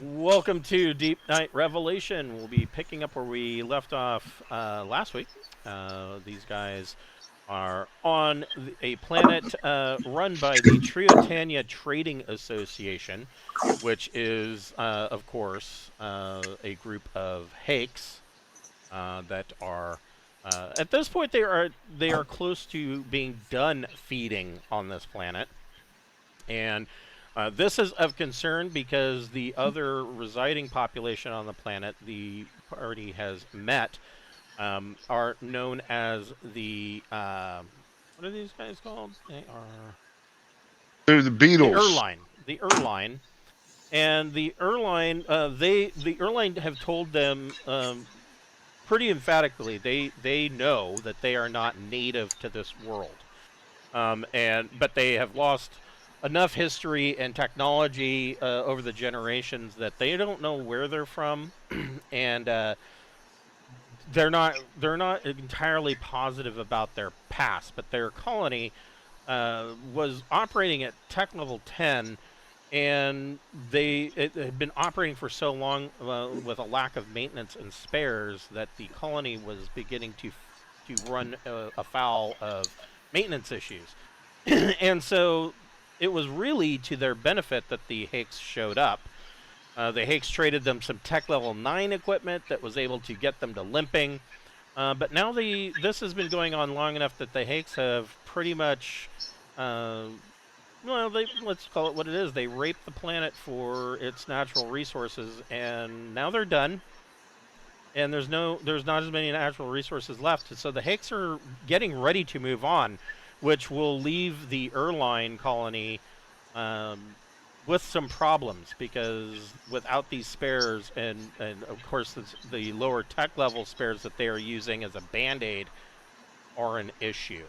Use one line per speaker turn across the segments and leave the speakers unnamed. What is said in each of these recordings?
Welcome to Deepnight Revelation. We'll be picking up where we left off last week. These guys are on a planet run by the Treotania Trading Association, which is, of course, a group of Haix that are. At this point, they are close to being done feeding on this planet, and this is of concern because the other residing population on the planet the party has met are known as the what are these guys called? They are
They're the
the
Beatles.
Erline. The Erline. And the Erline, the Erline have told them pretty emphatically they know that they are not native to this world, but they have lost enough history and technology over the generations that they don't know where they're from, and they're not entirely positive about their past. But their colony was operating at tech level 10, and it had been operating for so long with a lack of maintenance and spares that the colony was beginning to run afoul of maintenance issues. And so it was really to their benefit that the Haix showed up. The Haix traded them some tech level 9 equipment that was able to get them to limping. But now this has been going on long enough that the Haix have pretty much, let's call it what it is. They raped the planet for its natural resources, and now they're done. And there's not as many natural resources left. So the Haix are getting ready to move on, which will leave the Erline colony with some problems, because without these spares and of course the lower tech level spares that they are using as a band-aid are an issue.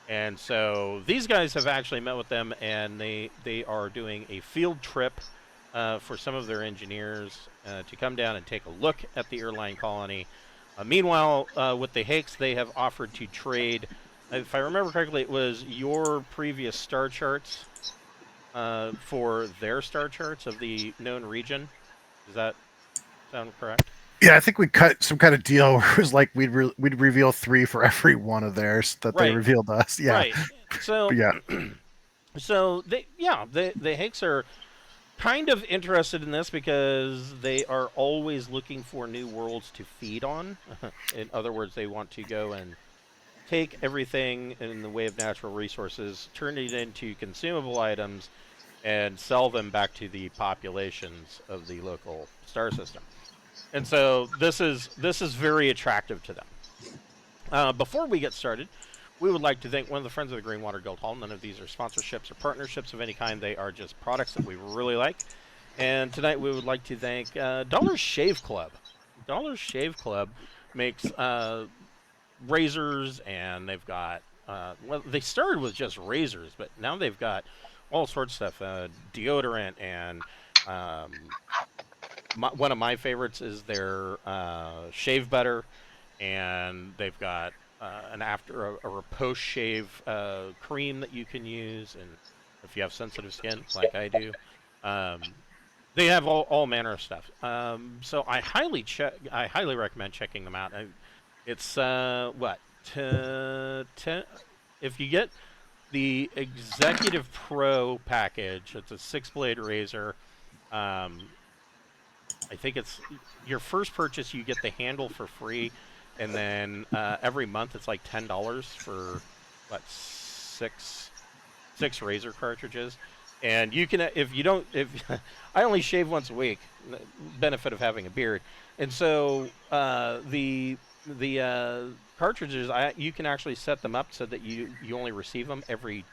And so these guys have actually met with them, and they are doing a field trip for some of their engineers to come down and take a look at the Erline colony. Meanwhile, with the Haix, they have offered to trade. If I remember correctly, it was your previous star charts for their star charts of the known region. Does that sound correct?
Yeah, I think we cut some kind of deal where it was like we'd reveal 3 for every one of theirs that they
Right.
revealed to us. Yeah,
Right. So,
but yeah,
so the Hicks are kind of interested in this because they are always looking for new worlds to feed on. In other words, they want to go and take everything in the way of natural resources, turn it into consumable items, and sell them back to the populations of the local star system. And so this is very attractive to them. Before we get started, we would like to thank one of the friends of the Greenwater Guildhall. None of these are sponsorships or partnerships of any kind. They are just products that we really like. And tonight we would like to thank Dollar Shave Club. Dollar Shave Club makes razors, and they've got well, they started with just razors, but now they've got all sorts of stuff, deodorant, and um, one of my favorites is their shave butter, and they've got a post shave cream that you can use, and if you have sensitive skin like I do, um, they have all manner of stuff. So I highly recommend checking them out. It's what if you get the Executive Pro package. It's a 6-blade razor. I think it's your first purchase. You get the handle for free, and then every month it's like $10 for what six razor cartridges. And you can, if you don't, if I only shave once a week, benefit of having a beard, and so the cartridges, you can actually set them up so that you only receive them every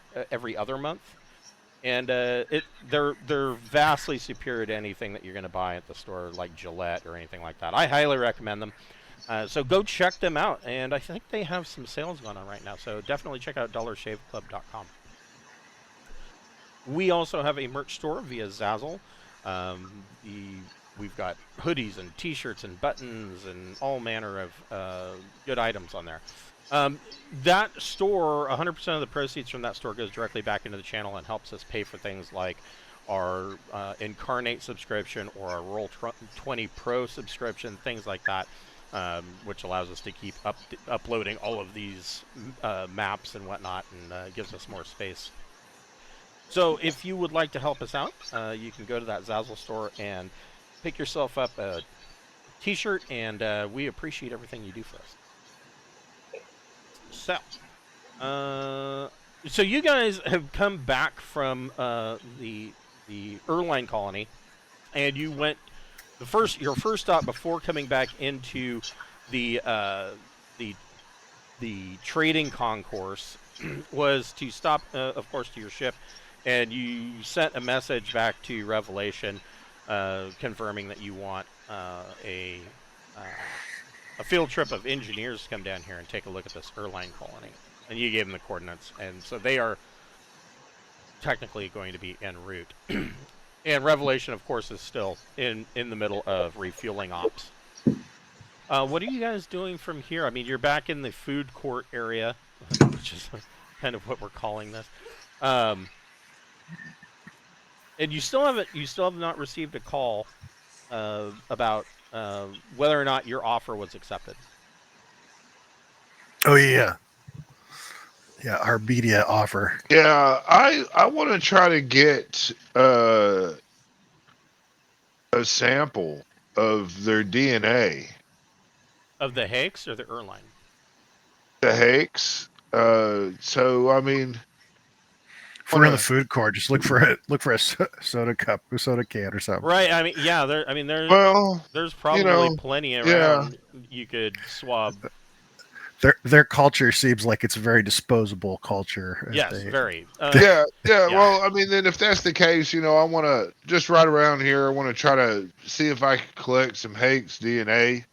other month, and they're vastly superior to anything that you're going to buy at the store, like Gillette or anything like that. I highly recommend them. So go check them out, and I think they have some sales going on right now. So definitely check out dollarshaveclub.com. We also have a merch store via Zazzle. We've got hoodies and T-shirts and buttons and all manner of good items on there. That store, 100% of the proceeds from that store goes directly back into the channel and helps us pay for things like our Incarnate subscription or our Roll20 Pro subscription, things like that, which allows us to keep uploading all of these maps and whatnot, and gives us more space. So if you would like to help us out, you can go to that Zazzle store and pick yourself up a t-shirt, and we appreciate everything you do for us. So you guys have come back from the Erline colony, and you went your first stop before coming back into the trading concourse was to stop, of course, to your ship, and you sent a message back to Revelation confirming that you want a field trip of engineers to come down here and take a look at this Erline colony. And you gave them the coordinates, and so they are technically going to be en route. And Revelation, of course, is still in the middle of refueling ops. What are you guys doing from here? I mean, you're back in the food court area, which is kind of what we're calling this. And you still have not received a call about whether or not your offer was accepted.
Oh yeah. Yeah, our media offer.
Yeah, I want to try to get a sample of their DNA.
Of the Haix or the Erline?
The Haix. So I mean,
If we're in the food court, just look for a soda cup, a soda can, or something.
Right. I mean, yeah. There's probably plenty around. You could swab.
Their culture seems like it's a very disposable culture.
Yes, very.
Yeah. Well, I mean, then if that's the case, I want to just right around here. I want to try to see if I can collect some Haix DNA.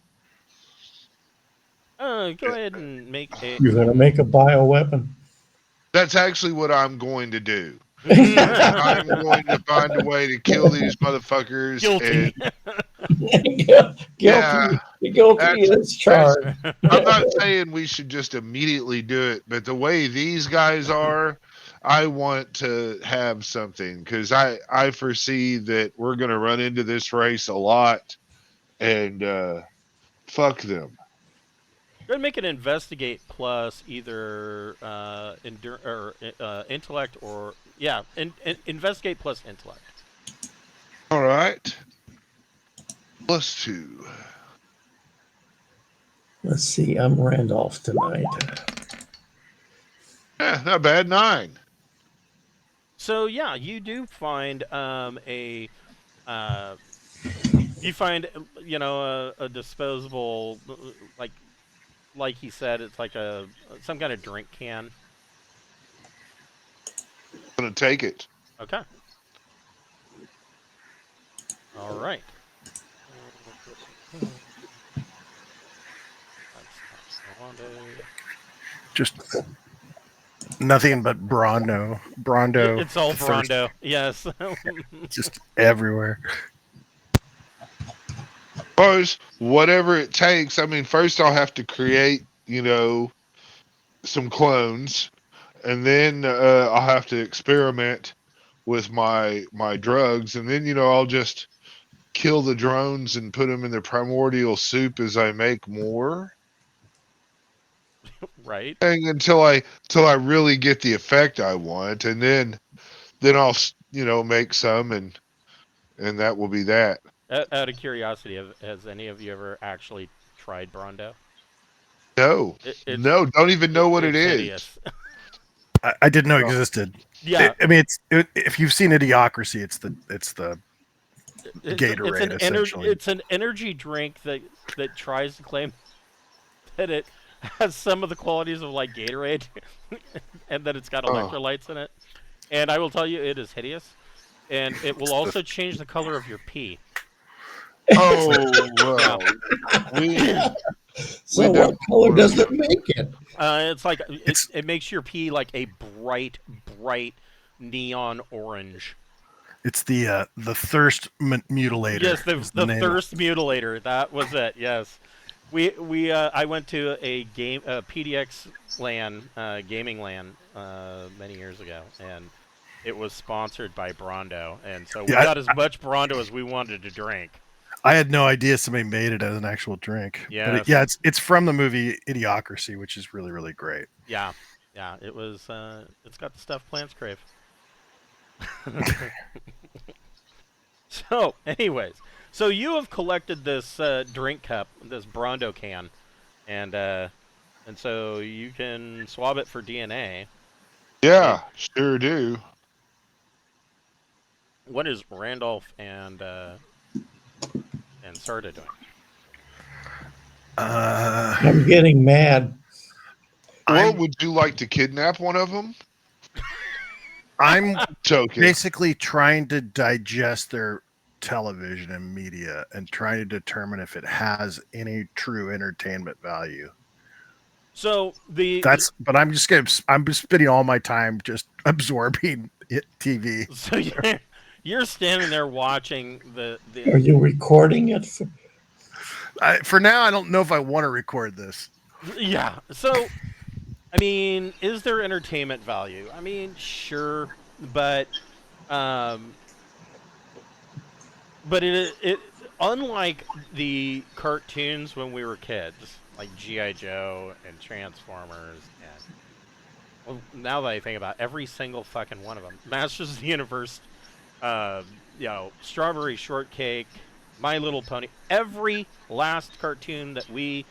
Go ahead and make a.
You're going to make a bioweapon?
That's actually what I'm going to do. I'm going to find a way to kill these motherfuckers.
Guilty.
Guilty as charged.
I'm not saying we should just immediately do it, but the way these guys are, I want to have something, because I foresee that we're going to run into this race a lot, and fuck them.
Go ahead and make an investigate plus either intellect or investigate plus intellect.
All right. +2.
Let's see. I'm Randolph tonight.
Yeah, not bad. 9.
So yeah, you do find you find a disposable, like he said, it's like some kind of drink can.
I'm gonna take it.
Okay. All right.
Just nothing but Brondo.
It's all Brondo. Yes.
Just everywhere.
Suppose whatever it takes. I mean, first I'll have to create, some clones, and then I'll have to experiment with my drugs, and then I'll just kill the drones and put them in the primordial soup as I make more.
Right.
And until I really get the effect I want, and then I'll make some, and that will be that.
Out of curiosity, has any of you ever actually tried Brondo?
No, don't even know what it is.
Hideous.
I didn't know it existed.
Yeah,
I mean, if you've seen Idiocracy, it's the Gatorade.
It's an energy drink that tries to claim that it has some of the qualities of like Gatorade, and that it's got electrolytes in it. And I will tell you, it is hideous, and it will also change the color of your pee.
Oh, well.
So what color does it make it?
It's like it makes your pee like a bright neon orange.
It's the thirst mutilator.
Yes, the thirst mutilator. That was it. Yes, I went to a PDX LAN, gaming LAN, many years ago, and it was sponsored by Brondo, and so we
Yeah,
got as much Brondo as we wanted to drink.
I had no idea somebody made it as an actual drink.
Yes.
But it's from the movie Idiocracy, which is really, really great.
Yeah, yeah, it was. It's got the stuff plants crave. So, anyways, so you have collected this drink cup, this Brondo can, and so you can swab it for DNA.
Yeah, sure do.
What is Randolph and Sarda doing?
I'm getting mad.
Well, would you like to kidnap one of them?
I'm
Joking.
basically trying to digest their television and media and trying to determine if it has any true entertainment value.
So
But I'm just spending all my time just absorbing TV.
So you're standing there watching the.
Are you recording it?
For now, I don't know if I want to record this.
Yeah. So, I mean, is there entertainment value? I mean, sure, but it unlike the cartoons when we were kids, like G.I. Joe and Transformers, and well, now that I think about it, every single fucking one of them, Masters of the Universe, Strawberry Shortcake, My Little Pony, every last cartoon that we,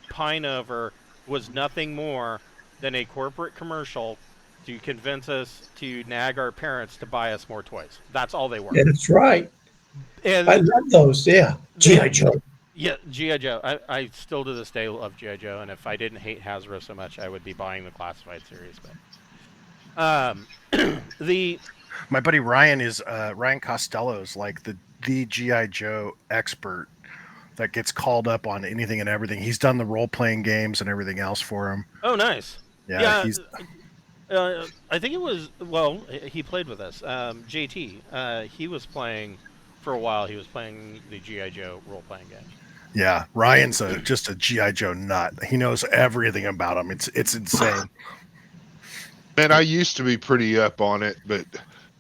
pine over was nothing more than a corporate commercial to convince us to nag our parents to buy us more toys. That's all they were.
Yeah, that's right.
And
I love those. Yeah. G.I. Joe.
yeah, G.I. Joe. I still to this day love G.I. Joe, and if I didn't hate Hasbro so much, I would be buying the classified series. But
My buddy Ryan is Ryan Costello's like the G.I. Joe expert that gets called up on anything and everything. He's done the role-playing games and everything else for him.
Oh, nice.
Yeah,
I think it was, he played with us. JT, he was playing for a while. He was playing the G.I. Joe role-playing game.
Yeah, Ryan's just a G.I. Joe nut. He knows everything about him. It's insane.
Man, I used to be pretty up on it, but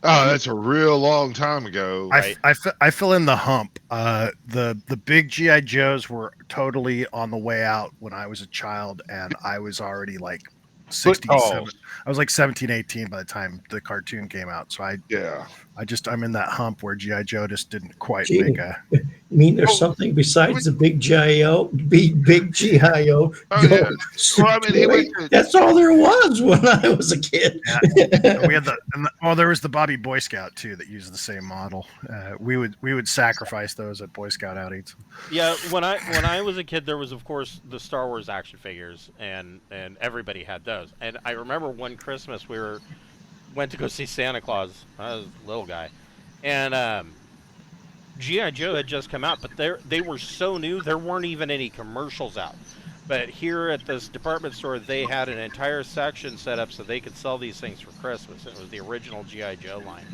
that's a real long time ago.
Right.
I fill in the hump. The big G.I. Joes were totally on the way out when I was a child, and I was already like 67. I was like 17, 18 by the time the cartoon came out. So I'm in that hump where G.I. Joe just didn't quite make a.
You mean there's something besides the big G.I.O., big G.I.O.?
Oh, yeah. Well, I mean,
that's all there was when I was a kid.
Yeah. We had there was the Bobby Boy Scout too that used the same model. We would sacrifice those at Boy Scout outings.
Yeah, when I was a kid, there was of course the Star Wars action figures, and everybody had those. And I remember one Christmas we went to go see Santa Claus. I was a little guy, and G.I. Joe had just come out, but they were so new there weren't even any commercials out. But here at this department store, they had an entire section set up so they could sell these things for Christmas. It was the original G.I. Joe line,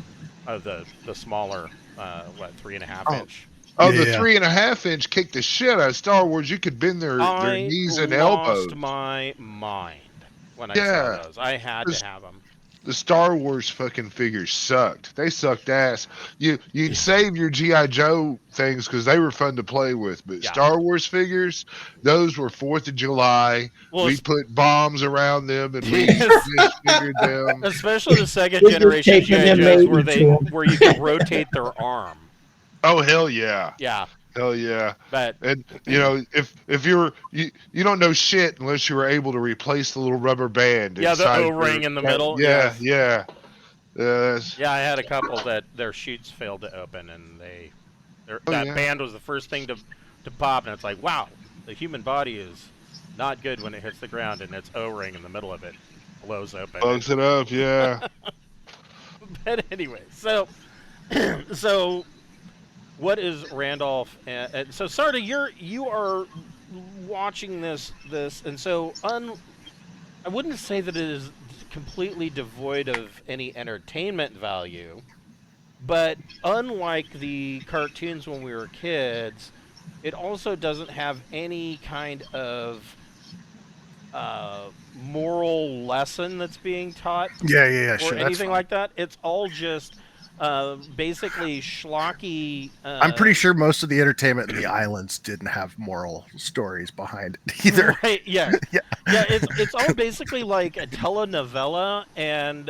of the smaller 3.5 inch.
Oh, the 3.5 inch kicked the shit out of Star Wars. You could bend their knees and elbows.
I lost my mind when I saw those. I had to have them.
The Star Wars fucking figures sucked. They sucked ass. You'd save your G.I. Joe things because they were fun to play with, but Star Wars figures, those were 4th of July.
Well,
we put bombs around them and we disfigured them.
Especially the second generation G.I. Joes where you could rotate their arm.
Oh, hell yeah.
Yeah.
Hell yeah.
But
if you don't know shit unless you were able to replace the little rubber band.
Yeah, the O-ring in the middle.
Yeah.
I had a couple that their chutes failed to open, and that band was the first thing to pop, and it's like, wow, the human body is not good when it hits the ground, and its O-ring in the middle of it blows open.
Blows it up, yeah.
But anyway, so what is Randolph? And so, Sarda, you are watching this, and so I wouldn't say that it is completely devoid of any entertainment value, but unlike the cartoons when we were kids, it also doesn't have any kind of moral lesson that's being taught
Yeah,
or
sure, that's
anything
fine.
like that. It's all just basically schlocky.
I'm pretty sure most of the entertainment in the islands didn't have moral stories behind it either.
Right? Yes.
Yeah.
Yeah. It's all basically like a telenovela, and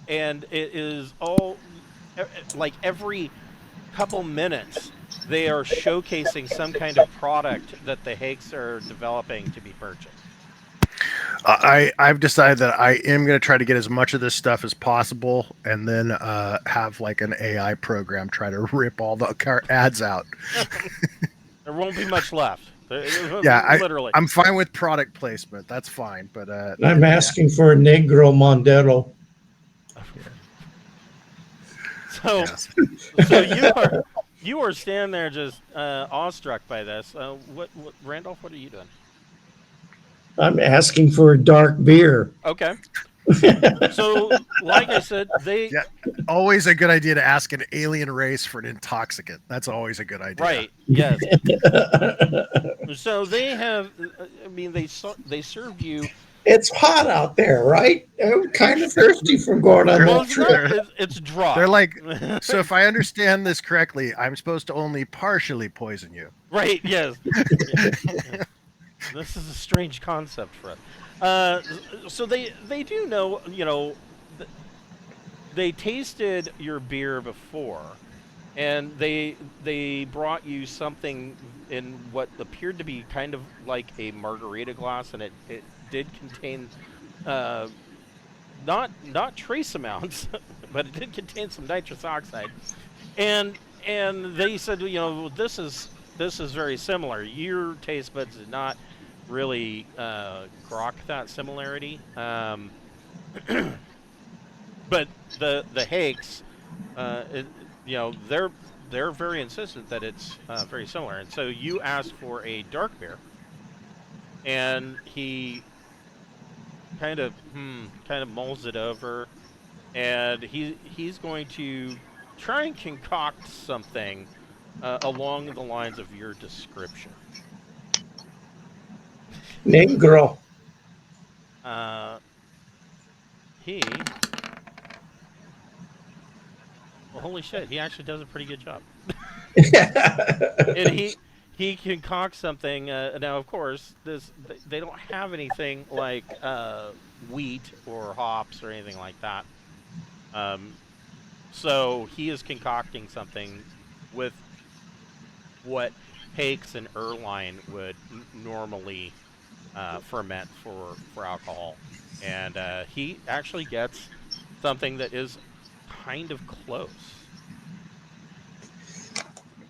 it is all like every couple minutes they are showcasing some kind of product that the Haix are developing to be purchased.
I've decided that I am going to try to get as much of this stuff as possible, and then have like an AI program try to rip all the ads out.
There won't be much left.
Yeah,
Literally.
I'm fine with product placement. That's fine, but
I'm asking for a Negro Mondelo.
So,
yes.
so you are standing there just awestruck by this. What, Randolph? What are you doing?
I'm asking for a dark beer.
Okay. So, like I said,
Yeah, always a good idea to ask an alien race for an intoxicant. That's always a good idea.
right? Yes. So they have. I mean, they served you.
It's hot out there, right? I'm kind of thirsty from going on
Well,
that
it's
trip.
not. It's dry.
They're like, so if I understand this correctly, I'm supposed to only partially poison you.
Right. Yes. Yeah. This is a strange concept for us. So they do know. They tasted your beer before, and they brought you something in what appeared to be kind of like a margarita glass, and it did contain not trace amounts, but it did contain some nitrous oxide, and they said, this is very similar. Your taste buds did not really grok that similarity, but the Haix, they're very insistent that it's very similar, and so you asked for a dark beer, and he kind of mulls it over, and he's going to try and concoct something along the lines of your description.
Negro.
He Well, holy shit, he actually does a pretty good job. And he concocts something. Now, of course, they don't have anything like wheat or hops or anything like that. So he is concocting something with what Haix and Erline would normally ferment for alcohol, and he actually gets something that is kind of close.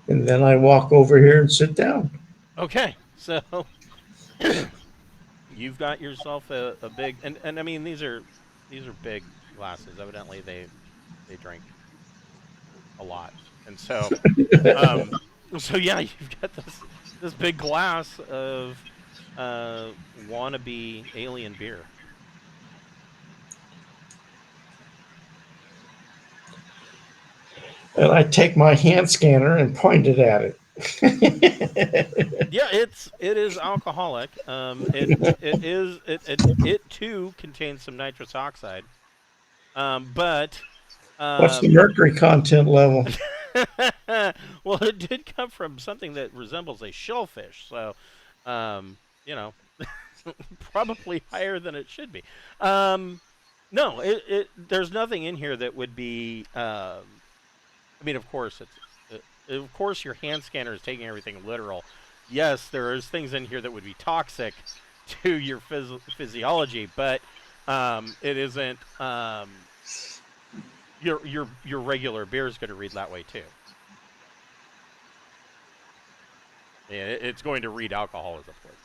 And then I walk over here and sit down.
Okay, so you've got yourself a big, and I mean these are big glasses. Evidently they drink a lot, and so so yeah, you've got this big glass of wannabe alien beer.
And I take my hand scanner and point it at it.
Yeah, it is alcoholic. It too contains some nitrous oxide. But
What's the mercury content level?
well, it did come from something that resembles a shellfish, so probably higher than it should be. No, there's nothing in here that would be. I mean, of course, of course your hand scanner is taking everything literal. Yes, there is things in here that would be toxic to your physiology, but it isn't. Your regular beer is going to read that way too. Yeah, it's going to read alcohol as a poison.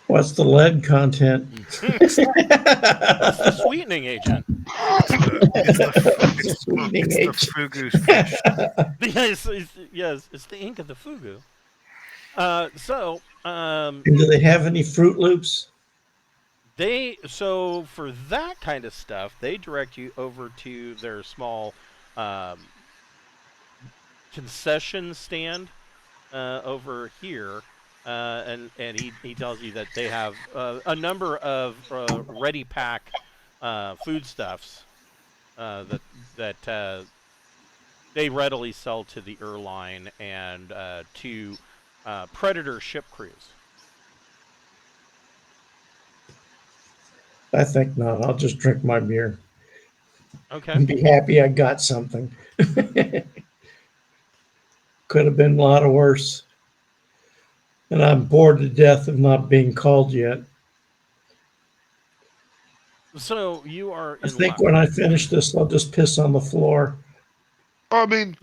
What's the lead content?
That's the sweetening agent.
It's the
Sweetening agent.
fugu fish.
Yes, it's the ink of the fugu.
And do they have any Fruit Loops?
So for that kind of stuff, they direct you over to their small concession stand over here, and he tells you that they have a number of ready pack foodstuffs that they readily sell to the Erline and to Predator ship crews.
I think not. I'll just drink my beer
Okay.
and be happy I got something. Could have been a lot worse. And I'm bored to death of not being called yet.
So you are
I
in
think
luck.
when I finish this, I'll just piss on the floor.
I mean,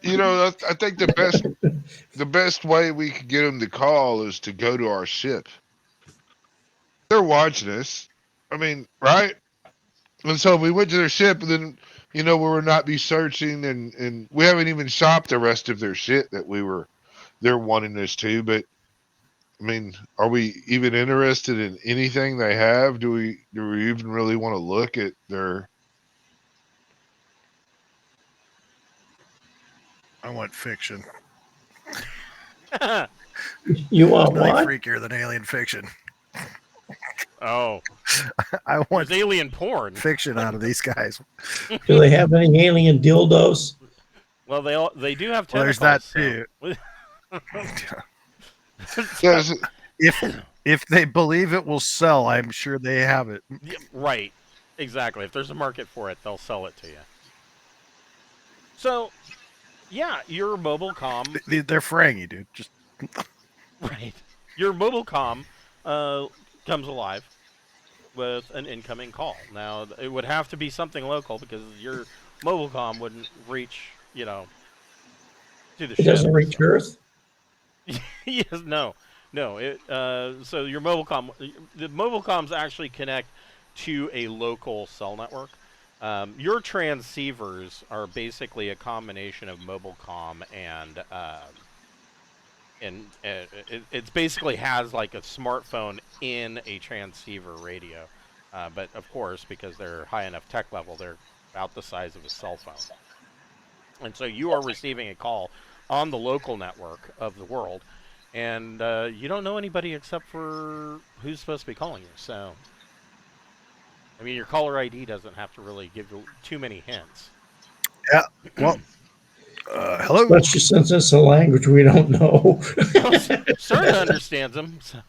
I think the best way we could get them to call is to go to our ship. They're watching us. I mean, right? And so we went to their ship, and then we would not be searching, and we haven't even shopped the rest of their shit that they're wanting us to. But I mean, are we even interested in anything they have? Do we even really want to look at their?
I want fiction.
You want
Nothing
what?
freakier than alien fiction.
Oh,
I want
there's alien porn.
fiction out of these guys.
Do they have any alien dildos?
Well, they do have
Well,
tentacles.
there's that
so-
too.
Yes,
If they believe it will sell, I'm sure they have it.
Yeah, right. Exactly. If there's a market for it, they'll sell it to you. So, yeah, your mobile comm,
They're frangy, dude. Just
right? Your mobile comm comes alive with an incoming call. Now, it would have to be something local because your mobile comm wouldn't reach, to the
It
ship.
doesn't reach Earth?
Yes, no. So your mobile comm, the mobile comms actually connect to a local cell network. Your transceivers are basically a combination of mobile comm and it's basically has like a smartphone in a transceiver radio. But of course, because they're high enough tech level, they're about the size of a cell phone. And so you are receiving a call on the local network of the world, and you don't know anybody except for who's supposed to be calling you. So, I mean, your caller ID doesn't have to really give you too many hints.
yeah. Well, hello.
Especially since it's a language we don't know.
Certa understands them. So.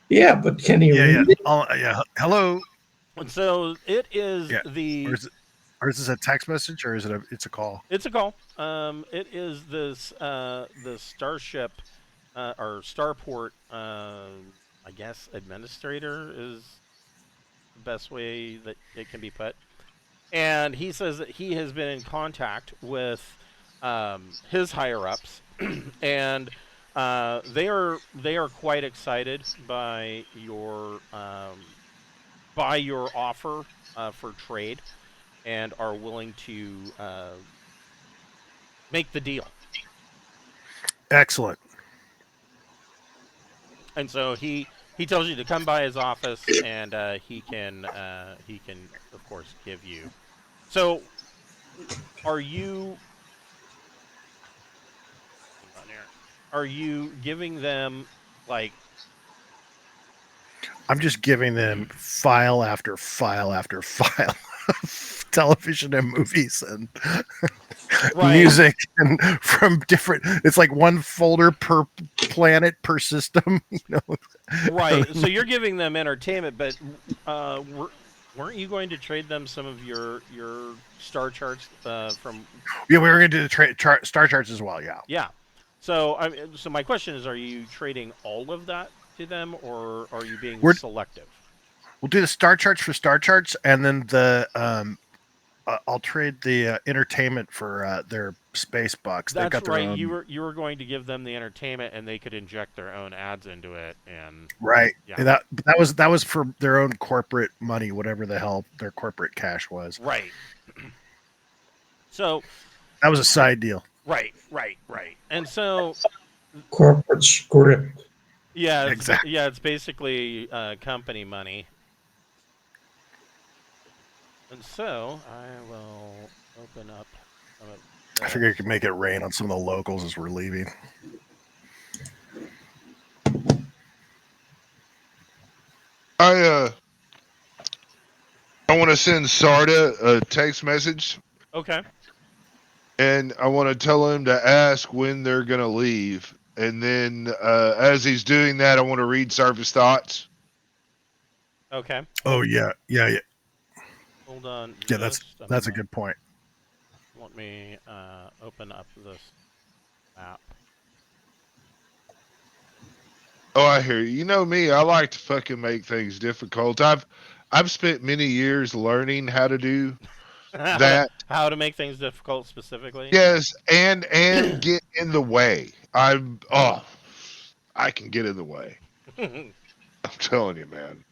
Yeah, but can he read it?
Yeah. Hello.
And so it is
Yeah.
the.
Or is this a text message, or is it it's a call?
It's a call. It is this the Starship or Starport. I guess administrator is the best way that it can be put. And he says that he has been in contact with his higher ups, and they are quite excited by your offer for trade, and are willing to make the deal.
Excellent.
And so he tells you to come by his office, and he can of course give you. So, are you? Hang on here. Are you giving them like?
I'm just giving them file after file after file of television and movies and music and from different. It's like one folder per planet per system.
Right. So you're giving them entertainment, but weren't you going to trade them some of your star charts from?
Yeah, we were going to do the star charts as well. Yeah.
Yeah. So so my question is, are you trading all of that to them, or are you being selective?
We'll do the star charts for star charts, and then I'll trade the entertainment for their space bucks.
That's
They've got their
right.
own...
You were going to give them the entertainment, and they could inject their own ads into it, and
right.
Yeah.
And that was for their own corporate money, whatever the hell their corporate cash was.
Right. So
that was a side deal.
Right. And so
corporate script.
Yeah,
exactly.
Yeah, it's basically company money. And so I will open up.
I figure you could make it rain on some of the locals as we're leaving.
I want to send Sarda a text message,
Okay.
and I want to tell him to ask when they're gonna leave. And then, as he's doing that, I want to read Surface Thoughts.
Okay.
Oh yeah, yeah.
Hold on.
Yeah,
Just
that's a good point.
Let me open up this map.
Oh, I hear you. You know me, I like to fucking make things difficult. I've spent many years learning how to do that.
How to make things difficult specifically?
Yes, and get in the way. I can get in the way. I'm telling you, man.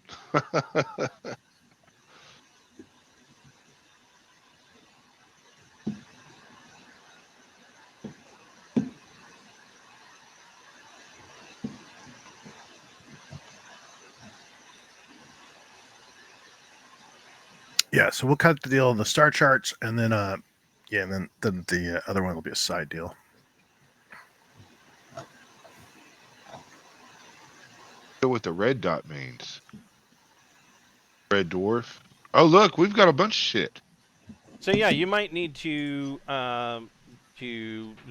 Yeah, so we'll cut the deal on the star charts, and then yeah, and then the other one will be a side deal.
Know what the red dot means? Red dwarf. Oh, look, we've got a bunch of shit.
So yeah, you might need to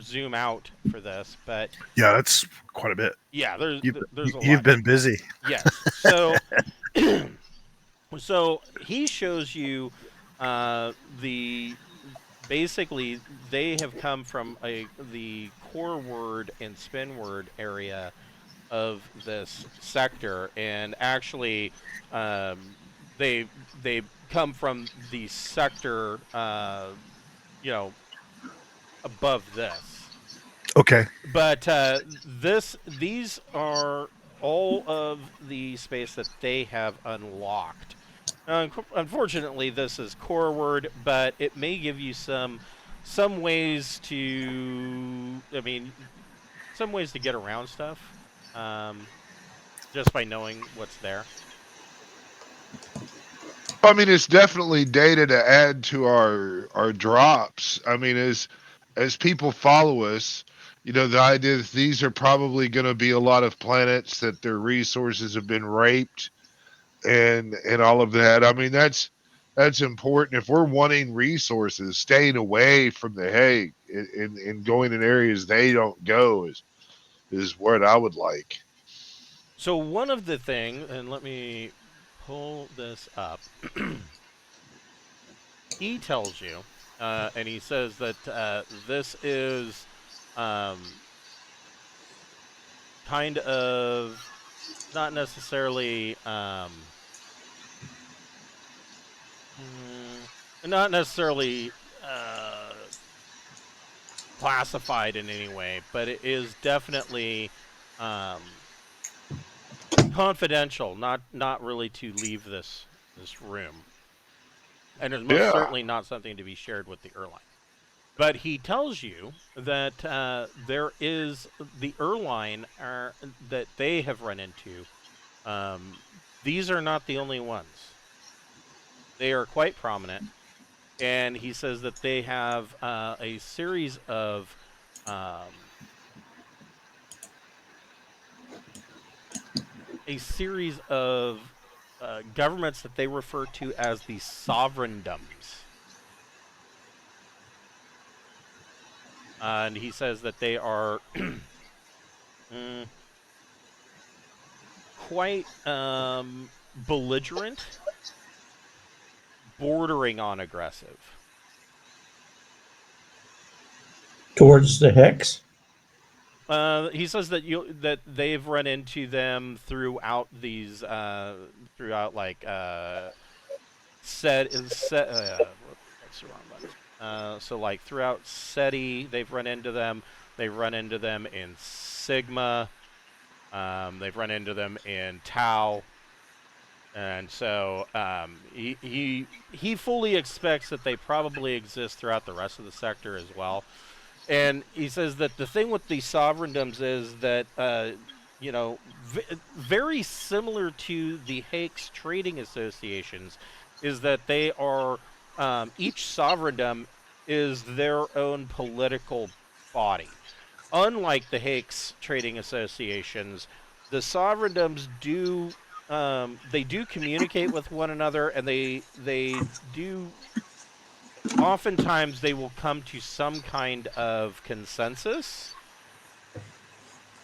zoom out for this, but
Yeah, that's quite a bit.
yeah, there's a lot.
You've been busy.
Yes. So so he shows you the basically they have come from the core word and spin word area of this sector, and actually they come from the sector you know above this.
Okay.
But these are all of the space that they have unlocked. Unfortunately, this is core word, but it may give you some ways to. I mean, some ways to get around stuff, just by knowing what's there.
I mean, it's definitely data to add to our drops. I mean, as people follow us, you know, the idea that these are probably going to be a lot of planets that their resources have been raped, and all of that. I mean, that's important. If we're wanting resources, staying away from the Haix and going in areas they don't go is what I would like.
So one of the things, and let me pull this up. He tells you, and he says that this is kind of not necessarily not necessarily classified in any way, but it is definitely confidential. Not really to leave this room, and it's most
Yeah.
certainly not something to be shared with the Erline. But he tells you that there is the Erline that they have run into. These are not the only ones. They are quite prominent, and he says that they have a series of governments that they refer to as the sovereignedoms. And he says that they are quite belligerent, bordering on aggressive.
Towards the Haix?
He says that they've run into them throughout these throughout like what's the wrong button? So like throughout SETI, they've run into them. They've run into them in Sigma. They've run into them in Tau. And so he fully expects that they probably exist throughout the rest of the sector as well. And he says that the thing with the sovereigndoms is that, very similar to the Haix trading associations, is that they are, each sovereigndom is their own political body. Unlike the Haix trading associations, the sovereigndoms do they do communicate with one another, and they do. Oftentimes, they will come to some kind of consensus,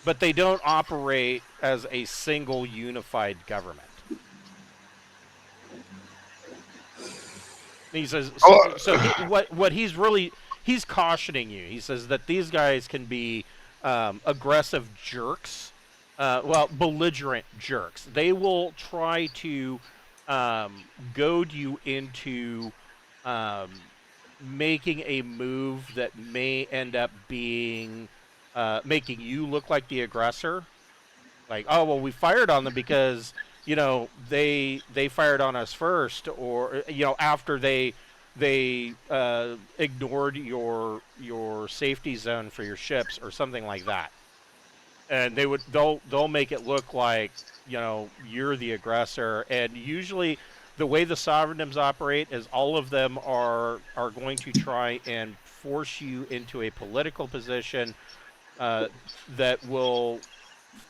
but they don't operate as a single unified government. He says what he's cautioning you. He says that these guys can be aggressive jerks, belligerent jerks. They will try to goad you into making a move that may end up being making you look like the aggressor. Like, oh well, we fired on them because they fired on us first, or after they ignored your safety zone for your ships or something like that. And they'll make it look like you're the aggressor. And usually the way the sovereigndoms operate is all of them are going to try and force you into a political position that will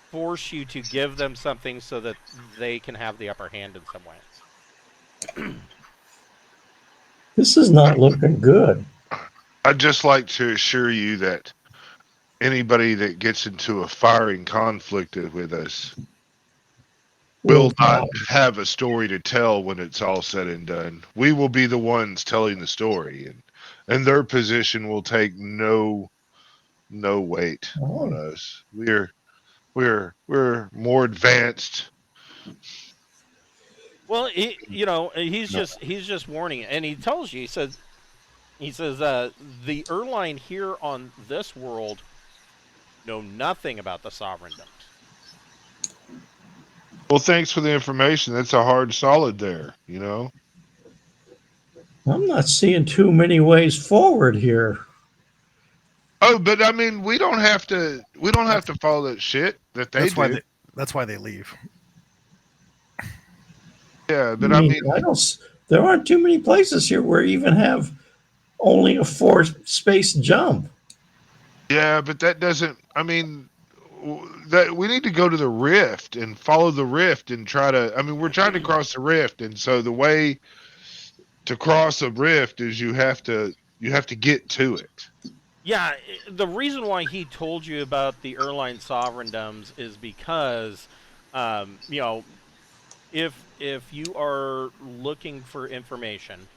force you to give them something so that they can have the upper hand in some way.
This is not looking good.
I'd just like to assure you that anybody that gets into a firing conflict with us will not have a story to tell when it's all said and done. We will be the ones telling the story, and their position will take no weight on us. We're more advanced.
Well, he's just warning, and he tells you. He says the Erline here on this world know nothing about the sovereigndoms.
Well, thanks for the information. That's a hard solid there.
I'm not seeing too many ways forward here.
Oh, but I mean, we don't have to follow that shit that they do.
That's why they leave.
Yeah, but I mean,
there aren't too many places here where you even have only a 4-space jump.
Yeah, but that doesn't. I mean, that we need to go to the rift and follow the rift and try to. I mean, we're trying to cross the rift, and so the way to cross a rift is you have to get to it.
Yeah, the reason why he told you about the Erline sovereigndoms is because, if you are looking for information,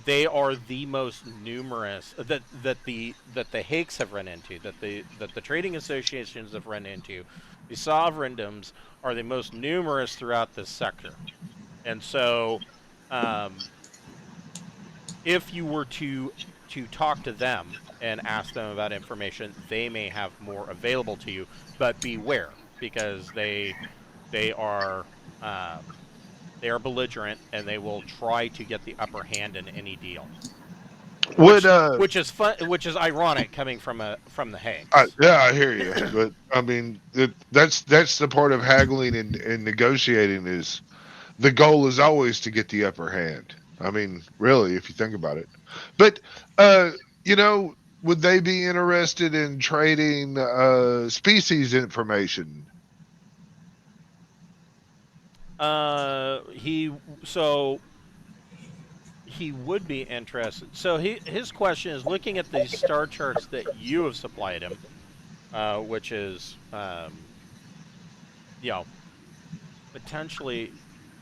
they are the most numerous that the Haix have run into, that the trading associations have run into. The sovereigndoms are the most numerous throughout this sector, and so if you were to talk to them and ask them about information, they may have more available to you. But beware, because they are belligerent, and they will try to get the upper hand in any deal. Which is fun, which is ironic coming from the Haix.
Yeah, I hear you, but I mean that's the part of haggling and negotiating is the goal is always to get the upper hand. I mean, really, if you think about it. But would they be interested in trading species information?
He would be interested. So his question is looking at the star charts that you have supplied him, which is potentially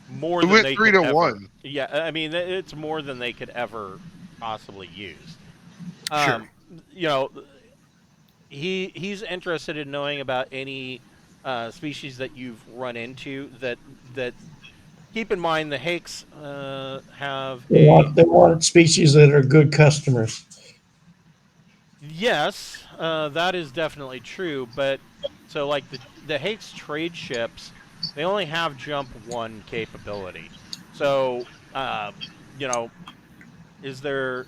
more than they could ever.
3-1.
Yeah, I mean it's more than they could ever possibly use.
Sure.
He's interested in knowing about any species that you've run into that. Keep in mind, the Haix have
they want species that are good customers.
Yes, that is definitely true. But so, like the Haix trade ships, they only have jump 1 capability. So, is there?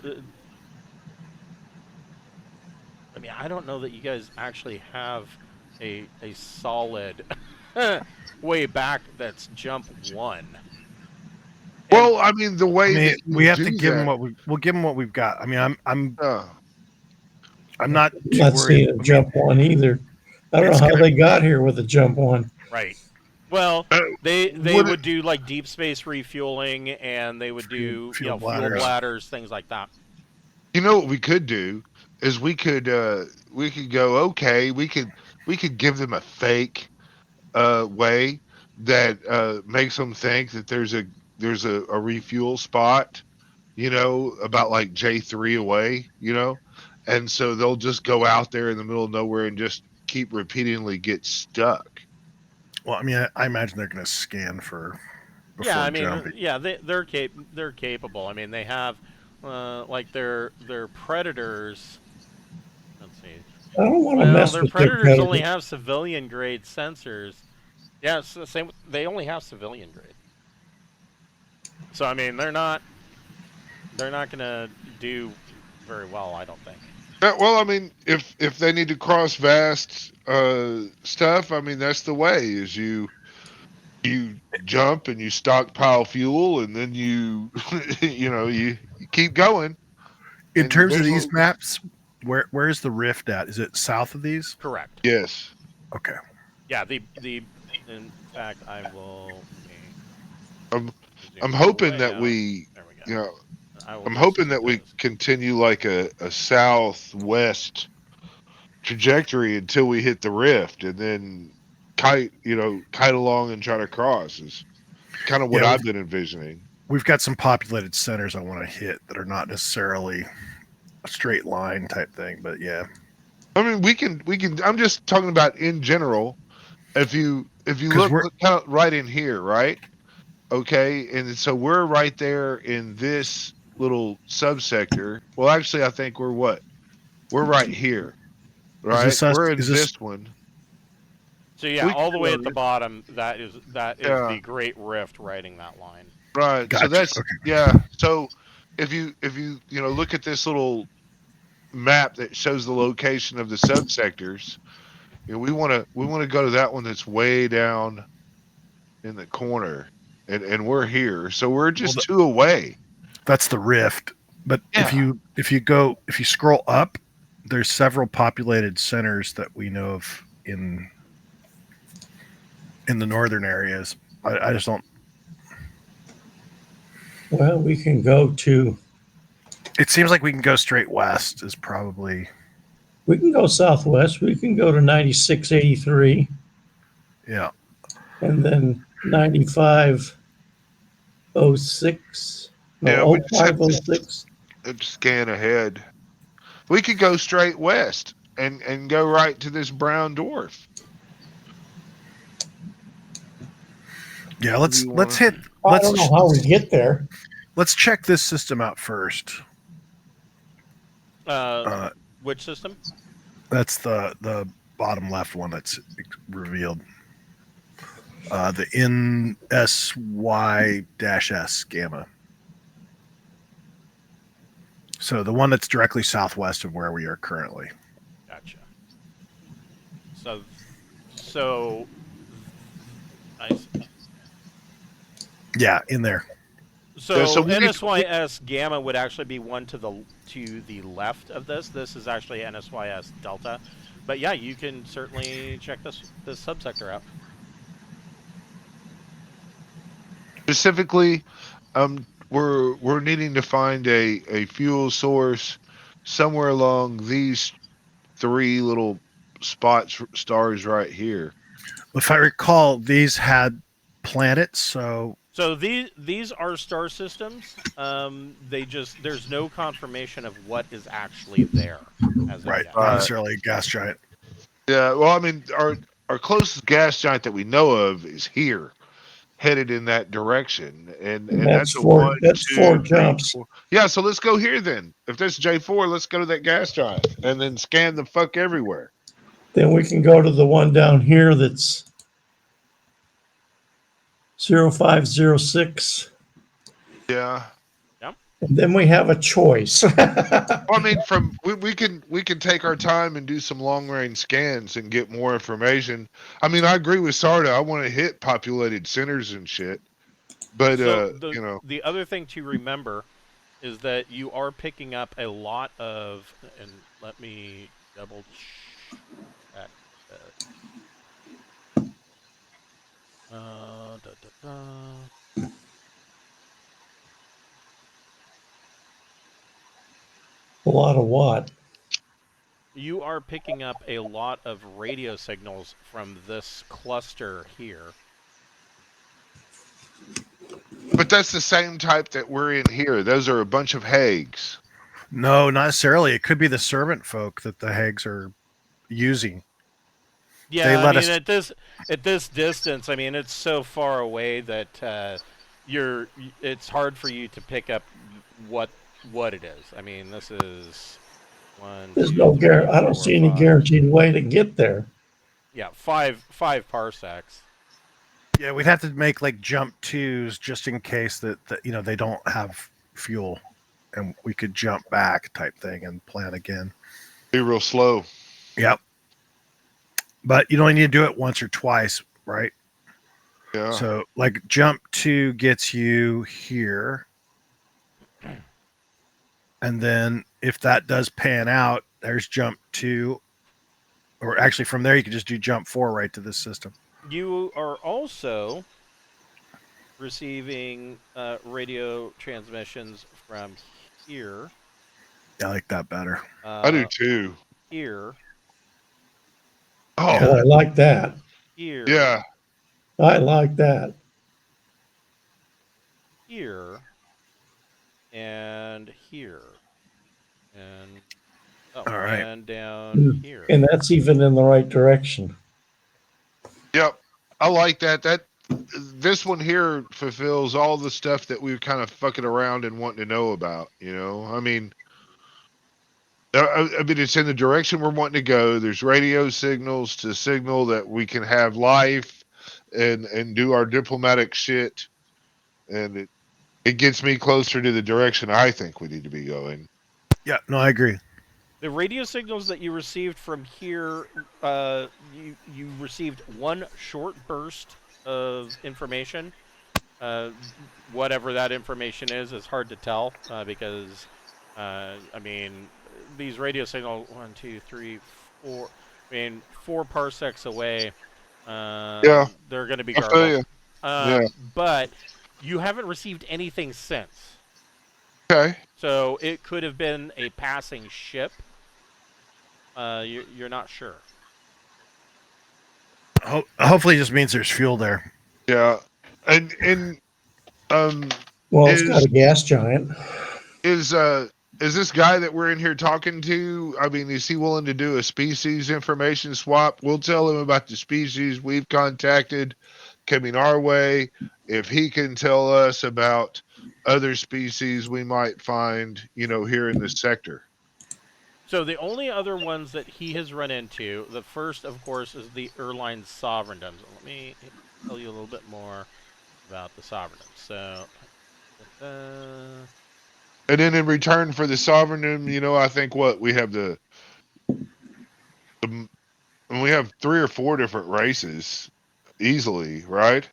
I mean, I don't know that you guys actually have a solid way back that's jump 1.
Well, I mean, the way
we have to give them we'll give them what we've got. I mean, I'm not too
not
worried.
seeing a jump 1 either. I don't know how they got here with a jump 1.
Right. Well, they
Would it-
would do like deep space refueling, and they would do
Fuel
fuel
bladders.
bladders, things like that.
You know what we could do is we could go, okay, we could give them a fake way that makes them think that there's a refuel spot, about like J3 away, and so they'll just go out there in the middle of nowhere and just keep repeatedly get stuck.
Well, I mean, I imagine they're going to scan for before
Yeah, I mean,
jumping.
yeah, they're capable. I mean, they have like their predators. Let's see.
I don't want to
Well,
mess
their
with their
predators only
predators.
have civilian grade sensors. Yeah, it's the same. They only have civilian grade. So I mean, they're not gonna do very well, I don't think.
Yeah, well, I mean, if they need to cross vast stuff, I mean, that's the way is you jump and you stockpile fuel and then you you keep going.
In
And
terms of
there's
these maps, where's the rift at? Is it south of these?
Correct.
yes.
Okay.
Yeah. In fact, I will.
I'm hoping
way
that
out.
we
There we go.
you know
I will
I'm
just
hoping
do
that we
this.
continue like a southwest trajectory until we hit the rift and then kite along and try to cross is kind of what
Yeah,
I've been envisioning.
we've got some populated centers I want to hit that are not necessarily a straight line type thing, but yeah.
I mean, we can. I'm just talking about in general. If you
'Cause
look
we're
kind of right in here, right? Okay, and so we're right there in this little subsector. Well, actually, I think we're what? We're right here,
is
right?
this us?
We're in
Is this
this one.
So yeah,
We
all the way
can
at the bottom, that is
yeah,
the Great Rift riding that line.
right. So
gotcha?
that's
Okay.
yeah. So if you look at this little map that shows the location of the subsectors, we want to go to that one that's way down in the corner, and we're here, so we're
Well,
just two away.
that's the rift. But if
Yeah.
you scroll up, there's several populated centers that we know of in the northern areas. I just don't.
Well, we can go to,
It seems like we can go straight west. Is probably
we can go southwest. We can go to 9683
yeah.
and then 9506.
Yeah,
No,
we just have to
0506.
scan ahead. We could go straight west and go right to this brown dwarf.
Yeah,
Do
let's
you
let's
wanna-
hit
I don't know how we get there.
let's check this system out first.
Which system?
That's the bottom left one that's revealed. The NSY-S gamma. So the one that's directly southwest of where we are currently.
Gotcha. So I see.
Yeah, in there.
So,
Yeah, so we need to-
NSYS gamma would actually be one to the left of this. This is actually NSYS delta. But yeah, you can certainly check this subsector out.
Specifically, we're needing to find a fuel source somewhere along these three little stars right here.
If I recall, these had planets, so
So these are star systems. There's no confirmation of what is actually there as of
right,
yet.
not necessarily a gas giant.
Yeah, well, I mean, our closest gas giant that we know of is here, headed in that direction, and
That's
that's a
four.
1,
That's
2,
four
3,
jumps.
4. Yeah, so let's go here then. If that's J4, let's go to that gas giant and then scan the fuck everywhere.
Then we can go to the one down here that's 0506.
Yeah.
And then we have a choice.
Well, I mean, we can take our time and do some long range scans and get more information. I mean, I agree with Sarda. I want to hit populated centers and shit, but
So
you
the other thing to remember is that you are picking up a lot of, and let me double check.
A lot of what?
You are picking up a lot of radio signals from this cluster here.
But that's the same type that we're in here. Those are a bunch of Haix.
No, not necessarily. It could be the servant folk that the Hags are using.
Yeah,
They
I
let
mean
us.
at this distance, I mean it's so far away that it's hard for you to pick up what it is. I mean, this is one,
There's
two,
no
three,
I don't
four,
see any
five.
guaranteed way to get there.
Yeah, five parsecs.
Yeah, we'd have to make like jump twos just in case that they don't have fuel, and we could jump back type thing and plan again.
Be real slow.
Yep. But you only need to do it once or twice, right?
Yeah.
So like jump 2 gets you here. And then if that does pan out, there's jump 2. Or actually from there you can just do jump 4 right to this system.
You are also receiving radio transmissions from here.
I like that better.
I do too.
Here.
Oh,
Yeah.
I like that.
Here.
yeah.
I like that.
Here. And here. And
All right.
and down here.
And that's even in the right direction.
Yep. I like that. This one here fulfills all the stuff that we're kind of fucking around and wanting to know about. I mean, it's in the direction we're wanting to go. There's radio signals to signal that we can have life and do our diplomatic shit, and it gets me closer to the direction I think we need to be going.
Yeah, no, I agree.
The radio signals that you received from here, you received one short burst of information. Whatever that information is hard to tell because, I mean, these radio signals 1, 2, 3, 4. I mean, 4 parsecs away.
Yeah,
they're going to be
I feel
garbled.
you. Yeah.
But you haven't received anything since.
Okay.
So it could have been a passing ship. You're not sure.
Hopefully it just means there's fuel there.
Yeah. And
Well, it's got a gas giant.
is this guy that we're in here talking to, I mean, is he willing to do a species information swap? We'll tell him about the species we've contacted coming our way. If he can tell us about other species we might find, here in this sector.
So the only other ones that he has run into, the first, of course, is the Erline sovereigndom. Let me tell you a little bit more about the sovereigndom. So,
and then in return for the sovereigndom, I think we have we have 3 or 4 different races easily, right?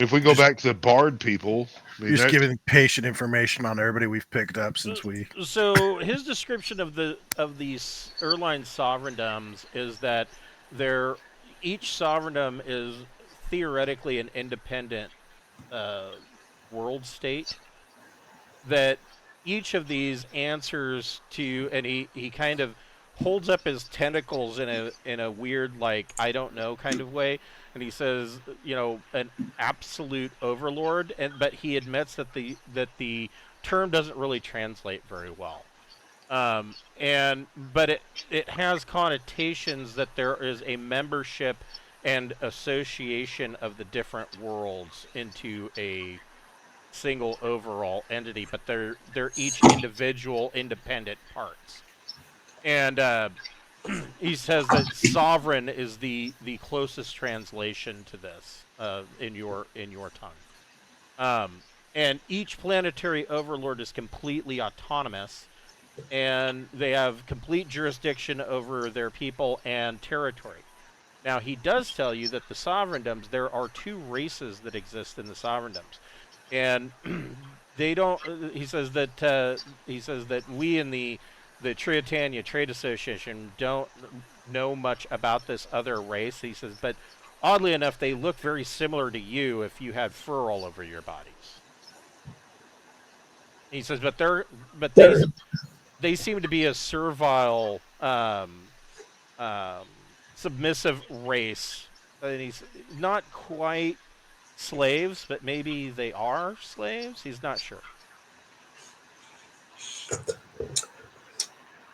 If we go back to the Bard people,
Just giving patient information on everybody we've picked up since we.
So his description of these Erline sovereigndoms is that each sovereigndom is theoretically an independent world state. That each of these answers to, and he kind of holds up his tentacles in a weird, like, I don't know kind of way, and he says, an absolute overlord, but he admits that the term doesn't really translate very well. But it has connotations that there is a membership and association of the different worlds into a single overall entity, but they're each individual independent parts. And he says that sovereign is the closest translation to this in your tongue. And each planetary overlord is completely autonomous, and they have complete jurisdiction over their people and territory. Now, he does tell you that the sovereigndoms, there are 2 races that exist in the sovereigndoms. And they don't. He says that we in the Treotania Trade Association don't know much about this other race. He says, but oddly enough, they look very similar to you if you had fur all over your bodies. He says, but
They're
they seem to be a servile, submissive race. And he's not quite slaves, but maybe they are slaves. He's not sure.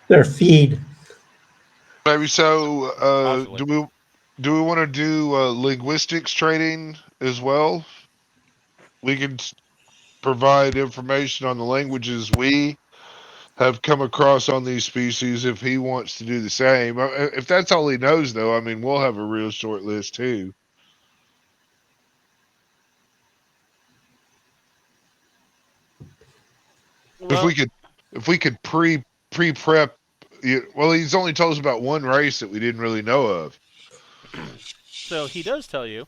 their feed.
Maybe so.
Possibly.
Do we want to do linguistics trading as well? We can provide information on the languages we have come across on these species if he wants to do the same. If that's all he knows, though, I mean, we'll have a real short list too.
Well,
If we could pre prep. Well, he's only told us about one race that we didn't really know of.
so he does tell you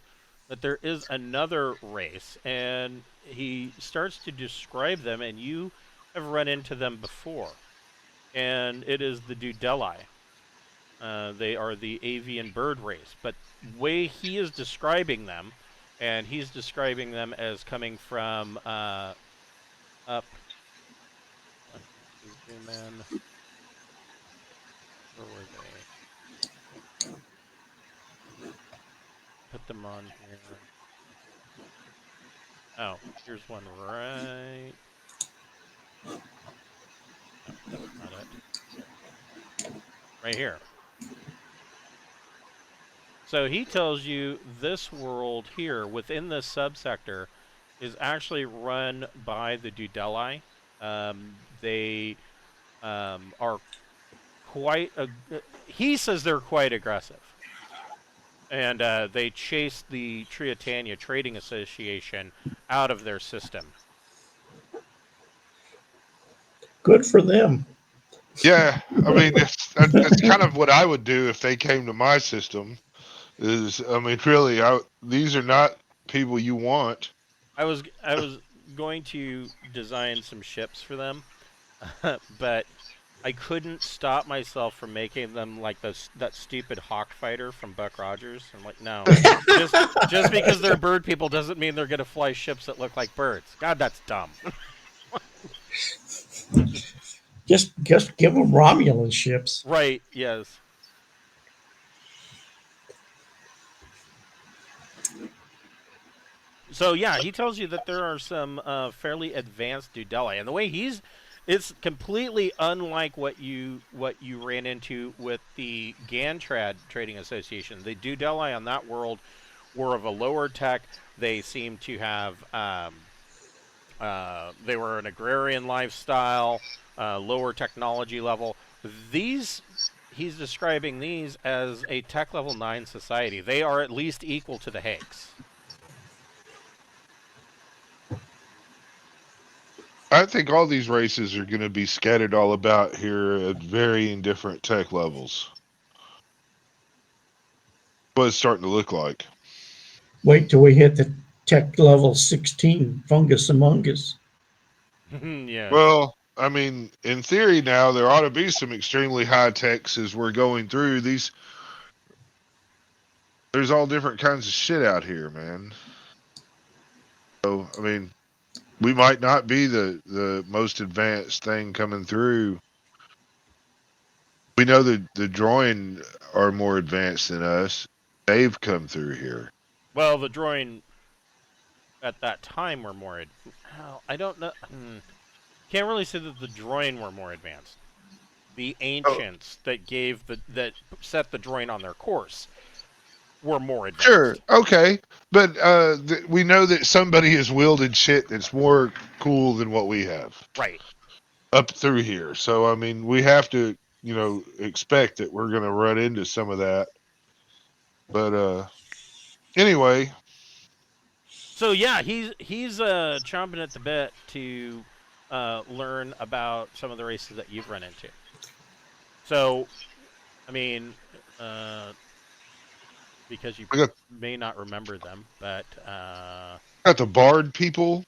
that there is another race, and he starts to describe them, and you have run into them before. And it is the Dudeli. They are the avian bird race. But way he is describing them, and he's describing them as coming from up. Zoom in. Where were they? Put them on here. Oh, here's one right. No, that's not it. Right here. So he tells you this world here, within this subsector, is actually run by the Dudeli. They are quite. He says they're quite aggressive, and they chase the Treotania Trading Association out of their system.
Good for them. Yeah, I mean, that's kind of what I would do if they came to my system. I mean, really, these are not people you want.
I was going to design some ships for them, but I couldn't stop myself from making them like that stupid hawk fighter from Buck Rogers. I'm like, no, just because they're bird people doesn't mean they're gonna fly ships that look like birds. God, that's dumb.
Just give them Romulan ships.
Right? Yes. So yeah, he tells you that there are some fairly advanced Dudeli, and the way it's completely unlike what you ran into with the Gantrad Trading Association. The Dudeli on that world were of a lower tech. They seem to have they were an agrarian lifestyle, lower technology level. He's describing these as a tech level 9 society. They are at least equal to the Haix.
I think all these races are going to be scattered all about here at varying different tech levels. What it's starting to look like.
Wait till we hit the tech level 16 fungus among us.
Yeah.
Well, I mean, in theory now, there ought to be some extremely high techs as we're going through these. There's all different kinds of shit out here, man. So, I mean, we might not be the most advanced thing coming through. We know that the Droin are more advanced than us. They've come through here.
Well, the Droin at that time were more. I don't know. Can't really say that the Droin were more advanced. The ancients that set the Droin on their course were more advanced.
Sure, okay, but we know that somebody has wielded shit that's more cool than what we have.
Right.
Up through here. So, I mean, we have to, expect that we're going to run into some of that. But anyway.
So yeah, he's chomping at the bit to learn about some of the races that you've run into. So, I mean, because you may not remember them, but
got the Bard people.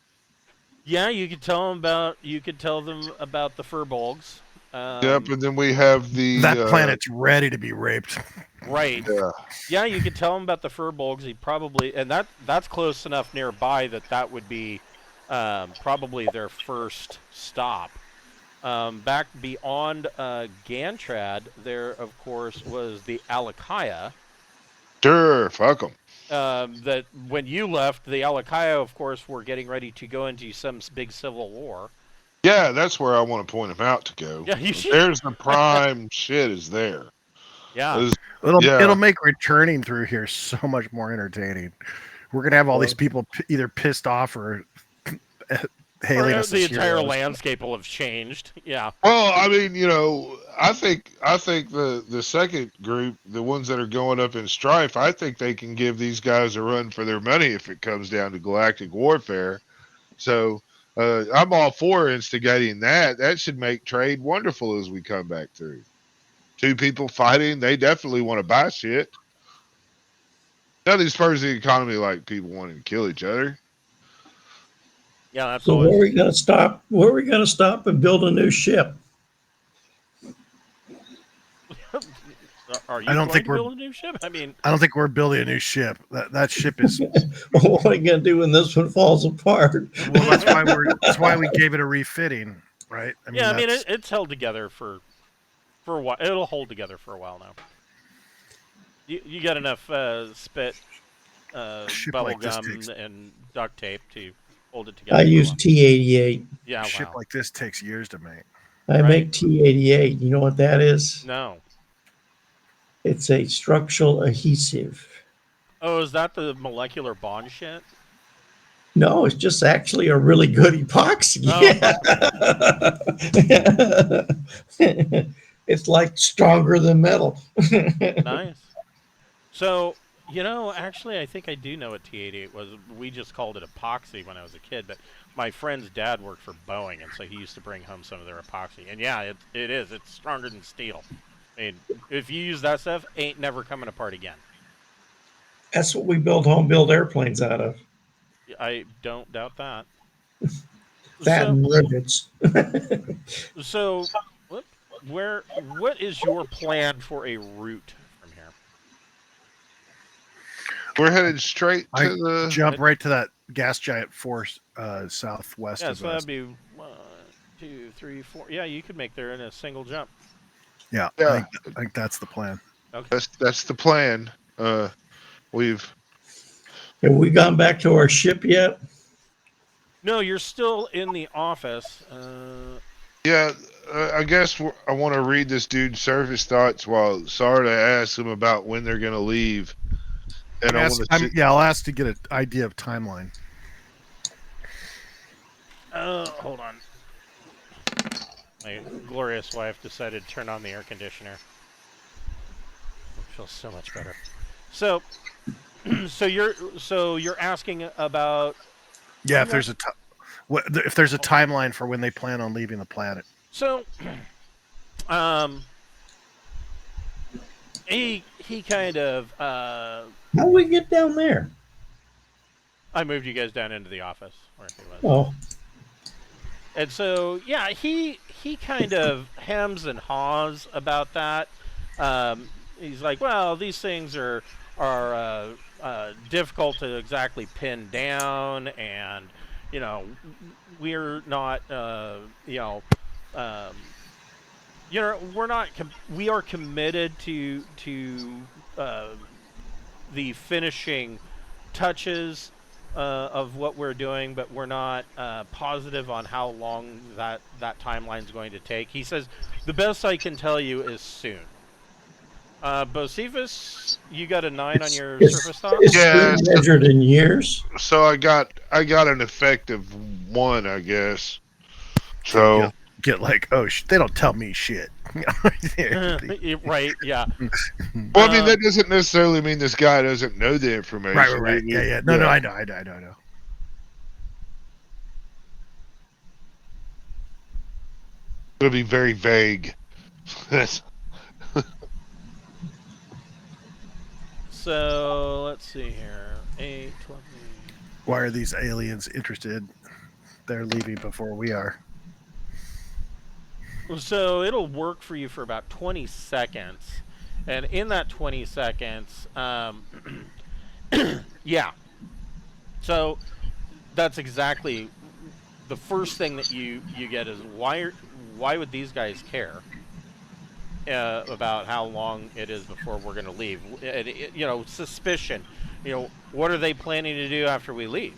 Yeah, you could tell them about the furbolgs.
Yep, and then we have
that planet's ready to be raped.
Right. Yeah, you could tell him about the furbolgs. He probably, and that's close enough nearby that would be probably their first stop. Back beyond Gantrad, there, of course, was the Alakaya.
Sure, fuck them.
That when you left, the Alakaya, of course, were getting ready to go into some big civil war.
Yeah, that's where I want to point them out to go.
Yeah, you should.
There's the prime shit is there.
Yeah.
It'll make returning through here so much more entertaining. We're gonna have all these people either pissed off or hailing us
the
as
entire
heroes.
landscape will have changed. Yeah.
Well, I mean, I think the second group, the ones that are going up in strife, I think they can give these guys a run for their money if it comes down to galactic warfare. So I'm all for instigating that. That should make trade wonderful as we come back through. Two people fighting, they definitely want to buy shit. Nothing spurs the economy like people wanting to kill each other.
Yeah, that's
So
always.
where are we going to stop? Where are we going to stop and build a new ship?
Are you
I don't
going
think
to
we're-
build a new ship? I mean,
I don't think we're building a new ship. That ship is.
What are you going to do when this one falls apart?
Well, that's why we gave it a refitting, right? I mean,
yeah, I mean,
that's-
it's held together for a while. It'll hold together for a while now. You got enough spit,
Ship
bubble
like this
gum,
takes-
and duct tape to hold it together.
I
for a
use
while.
T88.
Yeah,
a ship
wow.
like this takes years to make.
I make T88. You know what that is?
No.
It's a structural adhesive.
Oh, is that the molecular bond shit?
No, it's just actually a really good epoxy.
Oh.
It's like stronger than metal.
Nice. So, actually, I think I do know what T88 was. We just called it epoxy when I was a kid, but my friend's dad worked for Boeing, and so he used to bring home some of their epoxy. And yeah, it is. It's stronger than steel. I mean, if you use that stuff, ain't never coming apart again.
That's what we build home-built airplanes out of.
I don't doubt that.
That and rivets.
So, what is your plan for a route from here?
We're headed straight to the
Jump right to that gas giant force southwest
Yeah,
of
so
us.
that'd be 1, 2, 3, 4. Yeah, you could make there in a single jump.
Yeah,
Yeah.
I think that's the plan.
Okay.
That's the plan.
Have we gone back to our ship yet?
No, you're still in the office.
Yeah, I guess I want to read this dude's service thoughts while Sarda asks him about when they're going to leave. And I want to see.
I'll ask to get an idea of timeline.
Hold on. My glorious wife decided to turn on the air conditioner. It feels so much better. So, so you're asking about.
Yeah, if there's if there's a timeline for when they plan on leaving the planet.
So, he kind of.
How do we get down there?
I moved you guys down into the office where he was.
Oh,
And so, yeah, he kind of hems and haws about that. He's like, well, these things are difficult to exactly pin down, and we're not, we're not. We are committed to the finishing touches of what we're doing, but we're not positive on how long that timeline is going to take. He says, the best I can tell you is soon. Bocephus, you got a 9 on your surface thought?
It's
Yeah,
being measured in years.
So I got an effective 1, I guess. So
Get like, oh, they don't tell me shit.
Right, yeah.
well, I mean, that doesn't necessarily mean this guy doesn't know the information.
Right. Yeah. No, I know.
It'll be very vague.
So let's see here. 8, 12.
Why are these aliens interested? They're leaving before we are.
So it'll work for you for about 20 seconds. And in that 20 seconds, yeah. So that's exactly the first thing that you get is why would these guys care about how long it is before we're going to leave? You know, suspicion. You know, what are they planning to do after we leave?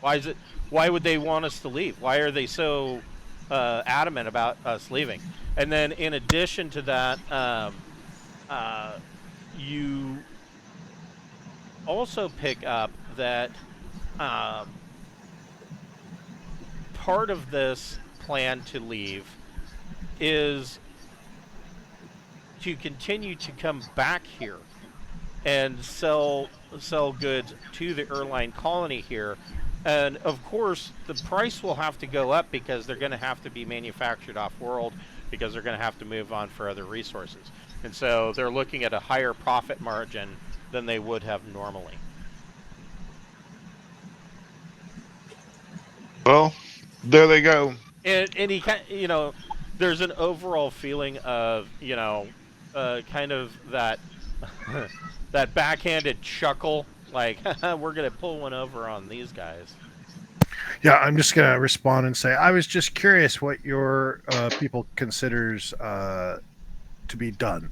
Why would they want us to leave? Why are they so adamant about us leaving? And then in addition to that, you also pick up that part of this plan to leave is to continue to come back here and sell goods to the Erline colony here. And of course, the price will have to go up because they're going to have to be manufactured off-world, because they're going to have to move on for other resources. And so they're looking at a higher profit margin than they would have normally.
Well, there they go.
And he, you know, there's an overall feeling of, you know, kind of that that backhanded chuckle, like we're gonna pull one over on these guys.
Yeah, I'm just gonna respond and say I was just curious what your people considers to be done.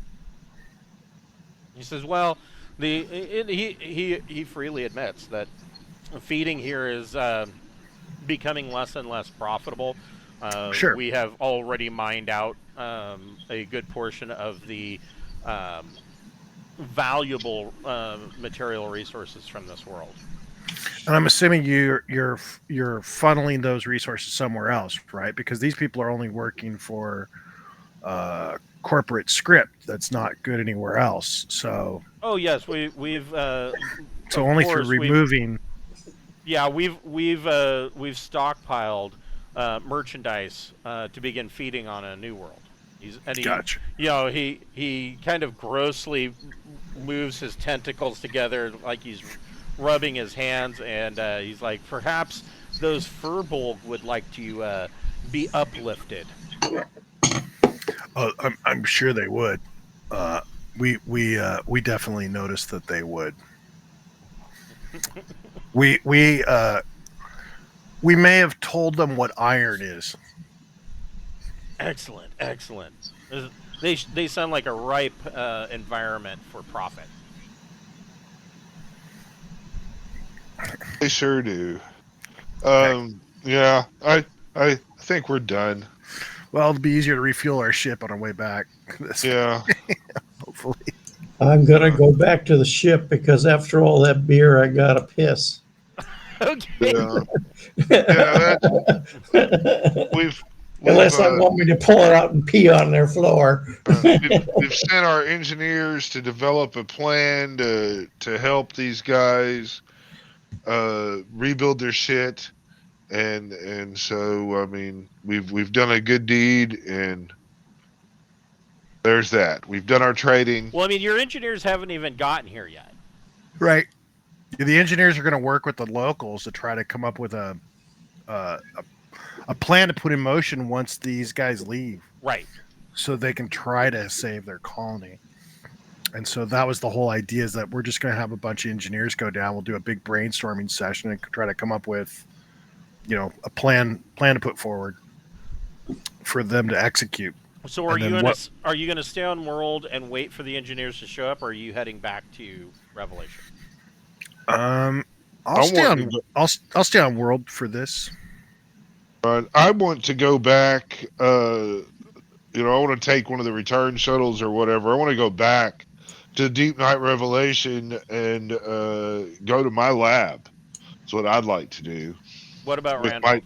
He says, well, he freely admits that feeding here is becoming less and less profitable.
Sure.
We have already mined out a good portion of the valuable material resources from this world.
And I'm assuming you're funneling those resources somewhere else, right? Because these people are only working for corporate script that's not good anywhere else. So.
Oh yes, we've.
So only through removing.
We've stockpiled merchandise to begin feeding on a new world.
Gotcha.
You know, he kind of grossly moves his tentacles together like he's rubbing his hands, and he's like, perhaps those furbolg would like to be uplifted.
Oh, I'm sure they would. We definitely noticed that they would. We may have told them what iron is.
Excellent. They sound like a ripe environment for profit.
They sure do. Yeah, I think we're done.
Well, it'll be easier to refuel our ship on our way back.
Yeah.
Hopefully.
I'm going to go back to the ship because after all that beer, I got to piss.
Okay.
Yeah, we've
Unless they want me to pull it out and pee on their floor.
we've sent our engineers to develop a plan to help these guys rebuild their shit, and so I mean we've done a good deed, and there's that. We've done our trading.
Well, I mean, your engineers haven't even gotten here yet.
Right. The engineers are going to work with the locals to try to come up with a plan to put in motion once these guys leave.
Right.
So they can try to save their colony. And so that was the whole idea, is that we're just going to have a bunch of engineers go down. We'll do a big brainstorming session and try to come up with, you know, a plan to put forward for them to execute.
So are you going to stay on world and wait for the engineers to show up, or are you heading back to Revelation?
I'll stay on world for this.
I want to go back. I want to take one of the return shuttles or whatever. I want to go back to Deepnight Revelation and go to my lab. That's what I'd like to do.
What about
with
Randolph?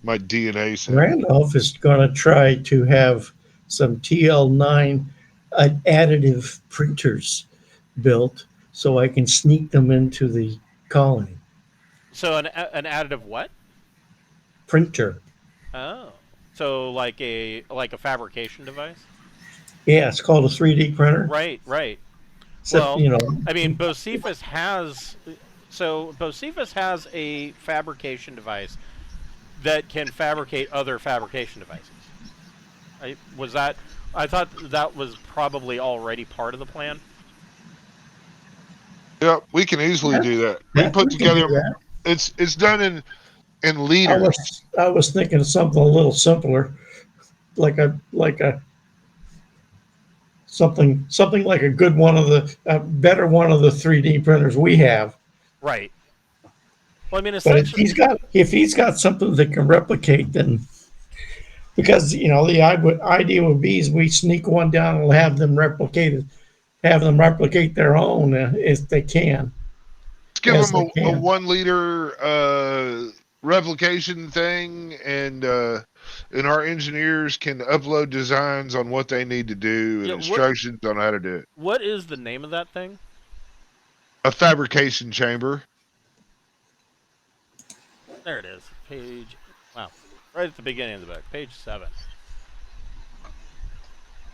my DNA set.
Randolph is going to try to have some TL9 additive printers built so I can sneak them into the colony.
So an additive what?
Printer.
Oh, so like a fabrication device?
Yeah, it's called a 3D printer.
Right.
Except,
well,
you know,
I mean, Bocephus has a fabrication device that can fabricate other fabrication devices. I thought that was probably already part of the plan.
Yeah, we can easily do that. We put together. It's done in and
I
leaders.
was thinking of something a little simpler, like a something like a good one of the better one of the 3D printers we have.
Right. Well, I mean,
But
essentially,
if he's got something that can replicate, then because the idea would be is we sneak one down and have them replicate their own if they can,
Let's give
as
them
they
a
can.
1 liter replication thing, and our engineers can upload designs on what they need to do and
yeah.
instructions on how to do it.
What is the name of that thing?
A fabrication chamber.
There it is. Page. Wow. Right at the beginning of the book, page 7.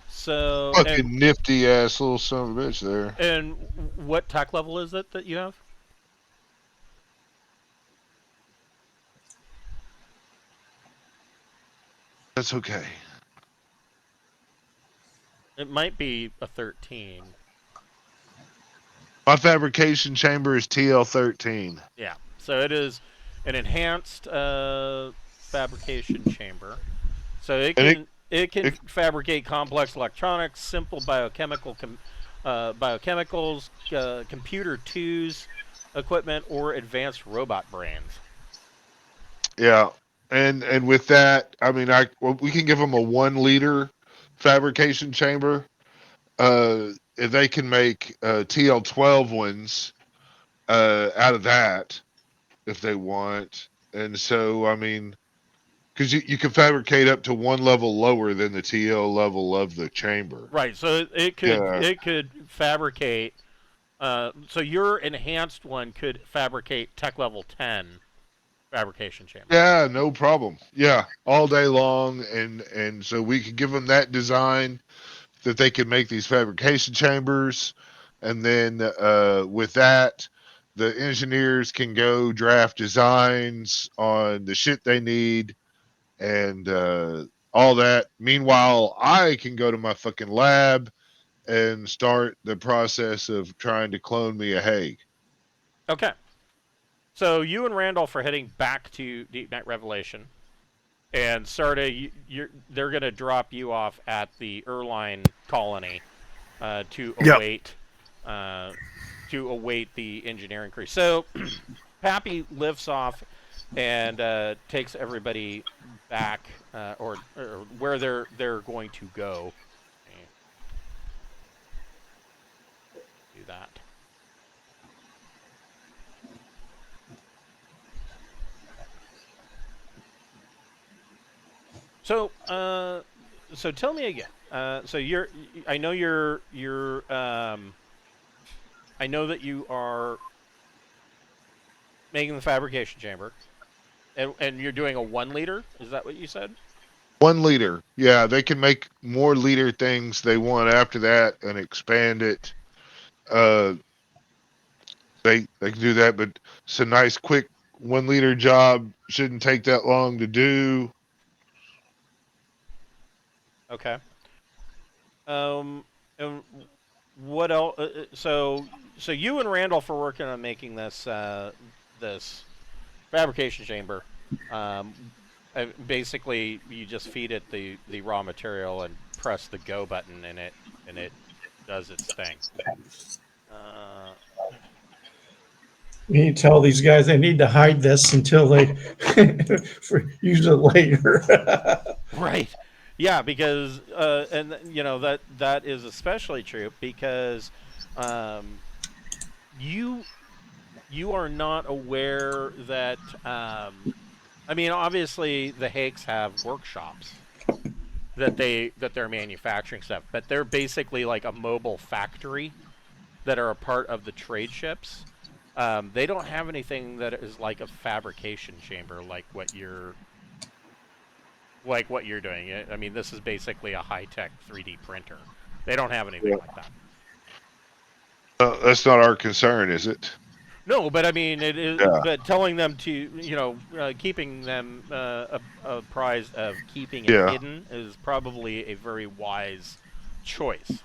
So,
Fucking nifty ass little son of a bitch there.
and what tech level is it that you have?
That's okay.
It might be a 13.
My fabrication chamber is TL13.
Yeah. So it is an enhanced fabrication chamber. So
And
it can
it
fabricate complex electronics, simple biochemicals, computer twos, equipment, or advanced robot brains.
yeah. And with that, I mean, we can give them a 1 liter fabrication chamber. If they can make TL12 ones out of that, if they want. And so, I mean, because you can fabricate up to 1 level lower than the TL level of the chamber.
Right. So
Yeah.
it could fabricate. So your enhanced one could fabricate tech level 10 fabrication chamber.
Yeah, no problem. Yeah, all day long, and so we could give them that design that they could make these fabrication chambers, and then with that, the engineers can go draft designs on the shit they need and all that. Meanwhile, I can go to my fucking lab and start the process of trying to clone me a Haix.
Okay. So you and Randolph are heading back to Deepnight Revelation, and Sarda, they're going to drop you off at the Erline colony to
Yep.
await the engineering crew. So Pappy lifts off and takes everybody back or where they're going to go. Do that. So, so tell me again. So I know I know that you are making the fabrication chamber, and you're doing a 1 liter. Is that what you said?
1 liter. Yeah, they can make more liter things they want after that and expand it. Uh, they can do that, but it's a nice, quick 1 liter job. Shouldn't take that long to do.
Okay. And what else? So you and Randolph are working on making this this fabrication chamber. Um, Basically, you just feed it the raw material and press the go button, and it does its thing.
We need to tell these guys they need to hide this until they use it later.
Right. Yeah, because and that is especially true because you are not aware that I mean, obviously the Haix have workshops that they're manufacturing stuff, but they're basically like a mobile factory that are a part of the trade ships. They don't have anything that is like a fabrication chamber like what you're doing. I mean, this is basically a high-tech 3D printer. They don't have anything like that.
That's not our concern, is it?
No, but I mean, it is.
Yeah.
But telling them to, keeping them apprised of keeping it
Yeah.
hidden is probably a very wise choice.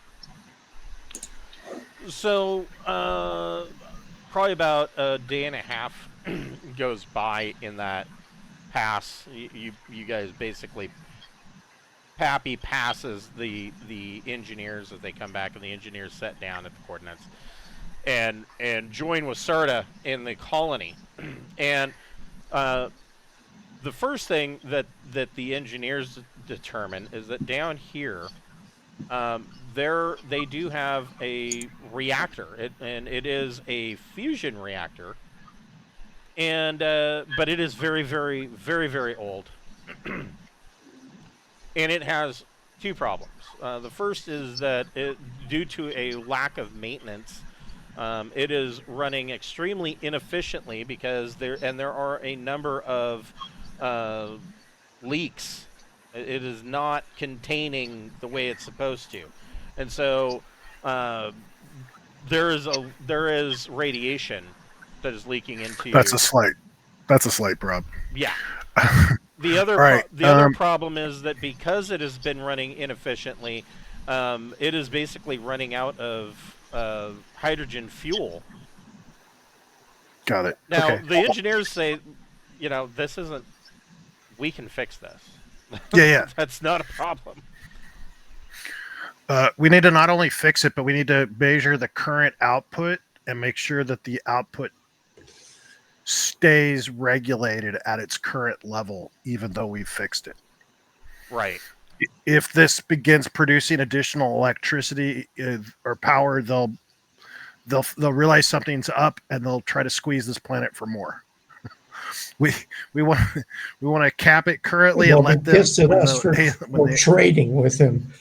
So, probably about a day and a half goes by in that pass. You guys basically, Pappy passes the engineers as they come back, and the engineers set down at the coordinates, and join with Serta in the colony. And the first thing that the engineers determine is that down here, they do have a reactor, and it is a fusion reactor, and but it is very, very, very, very old, and it has two problems. The first is that due to a lack of maintenance, it is running extremely inefficiently because there are a number of leaks. It is not containing the way it's supposed to, and so there is radiation that is leaking into.
That's a slight problem.
Yeah. The other
Right,
other problem is that because it has been running inefficiently, it is basically running out of hydrogen fuel.
Got it.
Now,
Okay.
the engineers say, this isn't. We can fix this.
Yeah.
That's not a problem.
We need to not only fix it, but we need to measure the current output and make sure that the output stays regulated at its current level, even though we've fixed it.
Right.
If this begins producing additional electricity or power, they'll realize something's up and they'll try to squeeze this planet for more. we want to cap it currently and let them
pissed at us for trading with him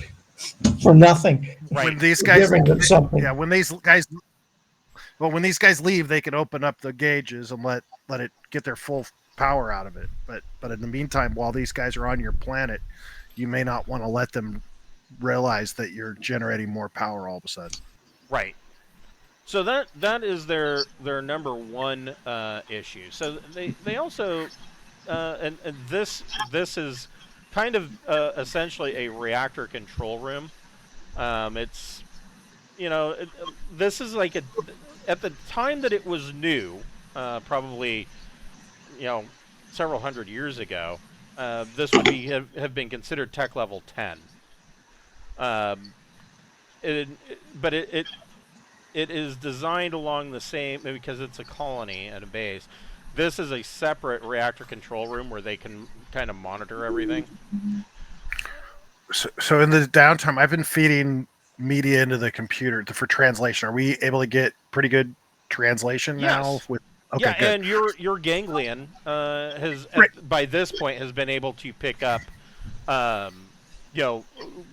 for nothing.
Right.
When these guys,
Giving them something.
yeah, when these guys leave, they can open up the gauges and let it get their full power out of it. But in the meantime, while these guys are on your planet, you may not want to let them realize that you're generating more power all of a sudden.
Right. So that is their number one issue. So they also and this is kind of essentially a reactor control room. It's this is like at the time that it was new, probably several hundred years ago, this would have been considered tech level 10. But it is designed along the same, because it's a colony and a base. This is a separate reactor control room where they can kind of monitor everything.
So in the downtime, I've been feeding media into the computer for translation. Are we able to get pretty good translation now?
Yes. Okay, good. And your ganglion has by this point has been able to pick up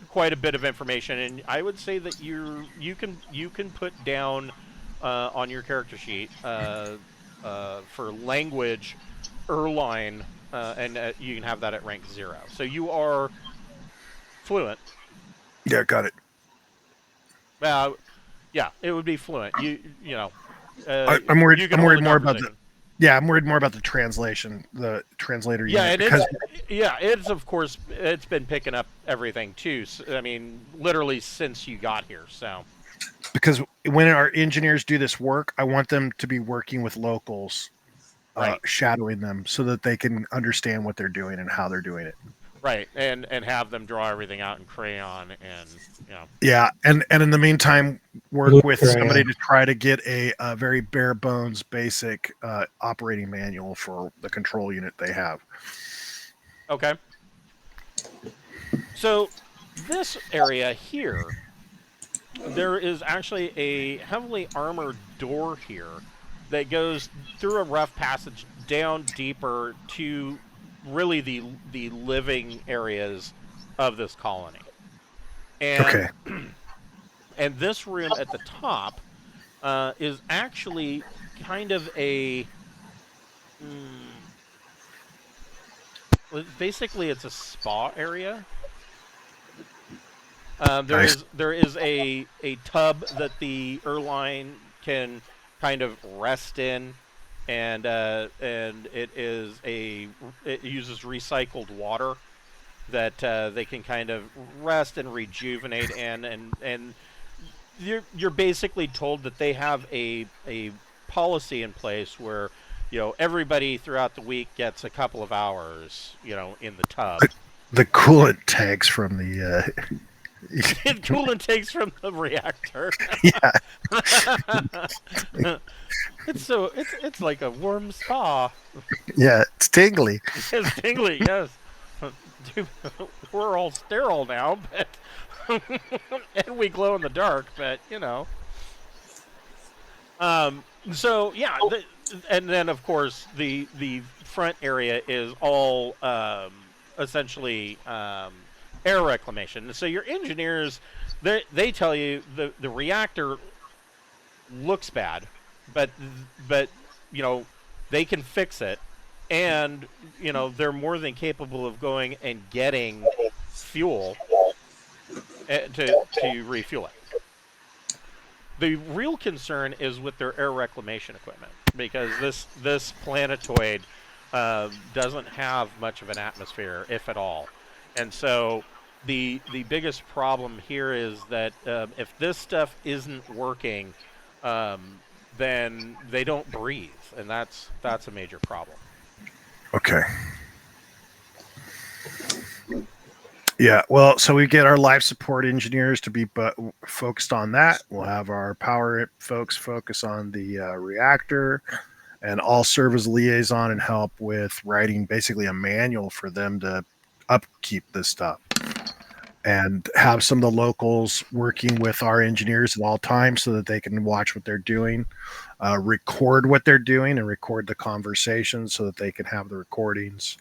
quite a bit of information, and I would say that you can put down on your character sheet for language Erline, and you can have that at rank 0. So you are fluent.
Yeah, got it.
Yeah, it would be fluent.
I'm worried. I'm worried more about the. Yeah, I'm worried more about the translation, the translator.
Yeah,
unit,
because it's of course it's been picking up everything too. I mean, literally since you got here. So
because when our engineers do this work, I want them to be working with locals,
right.
Shadowing them so that they can understand what they're doing and how they're doing it.
Right, and have them draw everything out in crayon, and
Yeah, and in the meantime, work with somebody to try to get a very bare bones, basic operating manual for the control unit they have.
Okay. So this area here, there is actually a heavily armored door here that goes through a rough passage down deeper to really the living areas of this colony. And,
okay.
And this room at the top is actually kind of a... basically, it's a spa area. There is a tub that the Erline can kind of rest in. And it uses recycled water that they can kind of rest and rejuvenate and you're basically told that they have a policy in place where everybody throughout the week gets a couple of hours, in the tub.
The coolant tanks from the
Coolant takes from the reactor.
yeah.
It's like a warm spa.
Yeah, it's tingly.
It's tingly, yes. Dude, we're all sterile now, but and we glow in the dark, but So yeah, and then of course the front area is all essentially air reclamation. So your engineers, they tell you the reactor looks bad, but they can fix it, and they're more than capable of going and getting fuel to refuel it. The real concern is with their air reclamation equipment, because this planetoid doesn't have much of an atmosphere, if at all, and so the biggest problem here is that if this stuff isn't working, then they don't breathe, and that's a major problem.
Okay. Yeah, well, so we get our life support engineers to be focused on that. We'll have our power folks focus on the reactor, and I'll serve as liaison and help with writing basically a manual for them to upkeep this stuff, and have some of the locals working with our engineers at all times so that they can watch what they're doing, record what they're doing, and record the conversations so that they can have the recordings.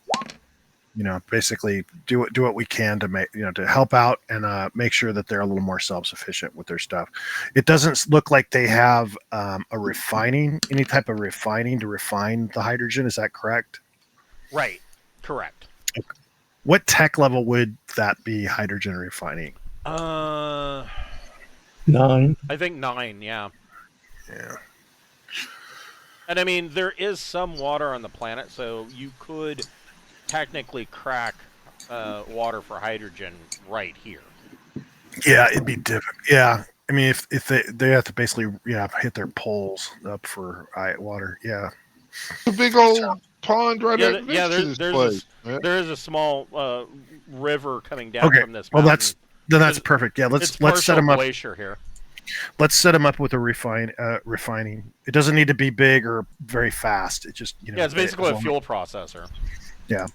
Basically do what we can to make, to help out and make sure that they're a little more self-sufficient with their stuff. It doesn't look like they have any type of refining to refine the hydrogen. Is that correct?
Right. Correct.
Okay. What tech level would that be, hydrogen refining?
9.
I think 9, yeah.
Yeah.
And I mean, there is some water on the planet, so you could technically crack water for hydrogen right here.
Yeah, it'd be different. Yeah, I mean, if they have to basically hit their poles up for water. Yeah,
a big old pond right next to this place.
There is a small river coming down from this mountain.
Well, that's perfect. Yeah, let's set them up.
Glacier here.
Let's set them up with a refining. It doesn't need to be big or very fast. It just
it's basically a fuel processor.
Yeah.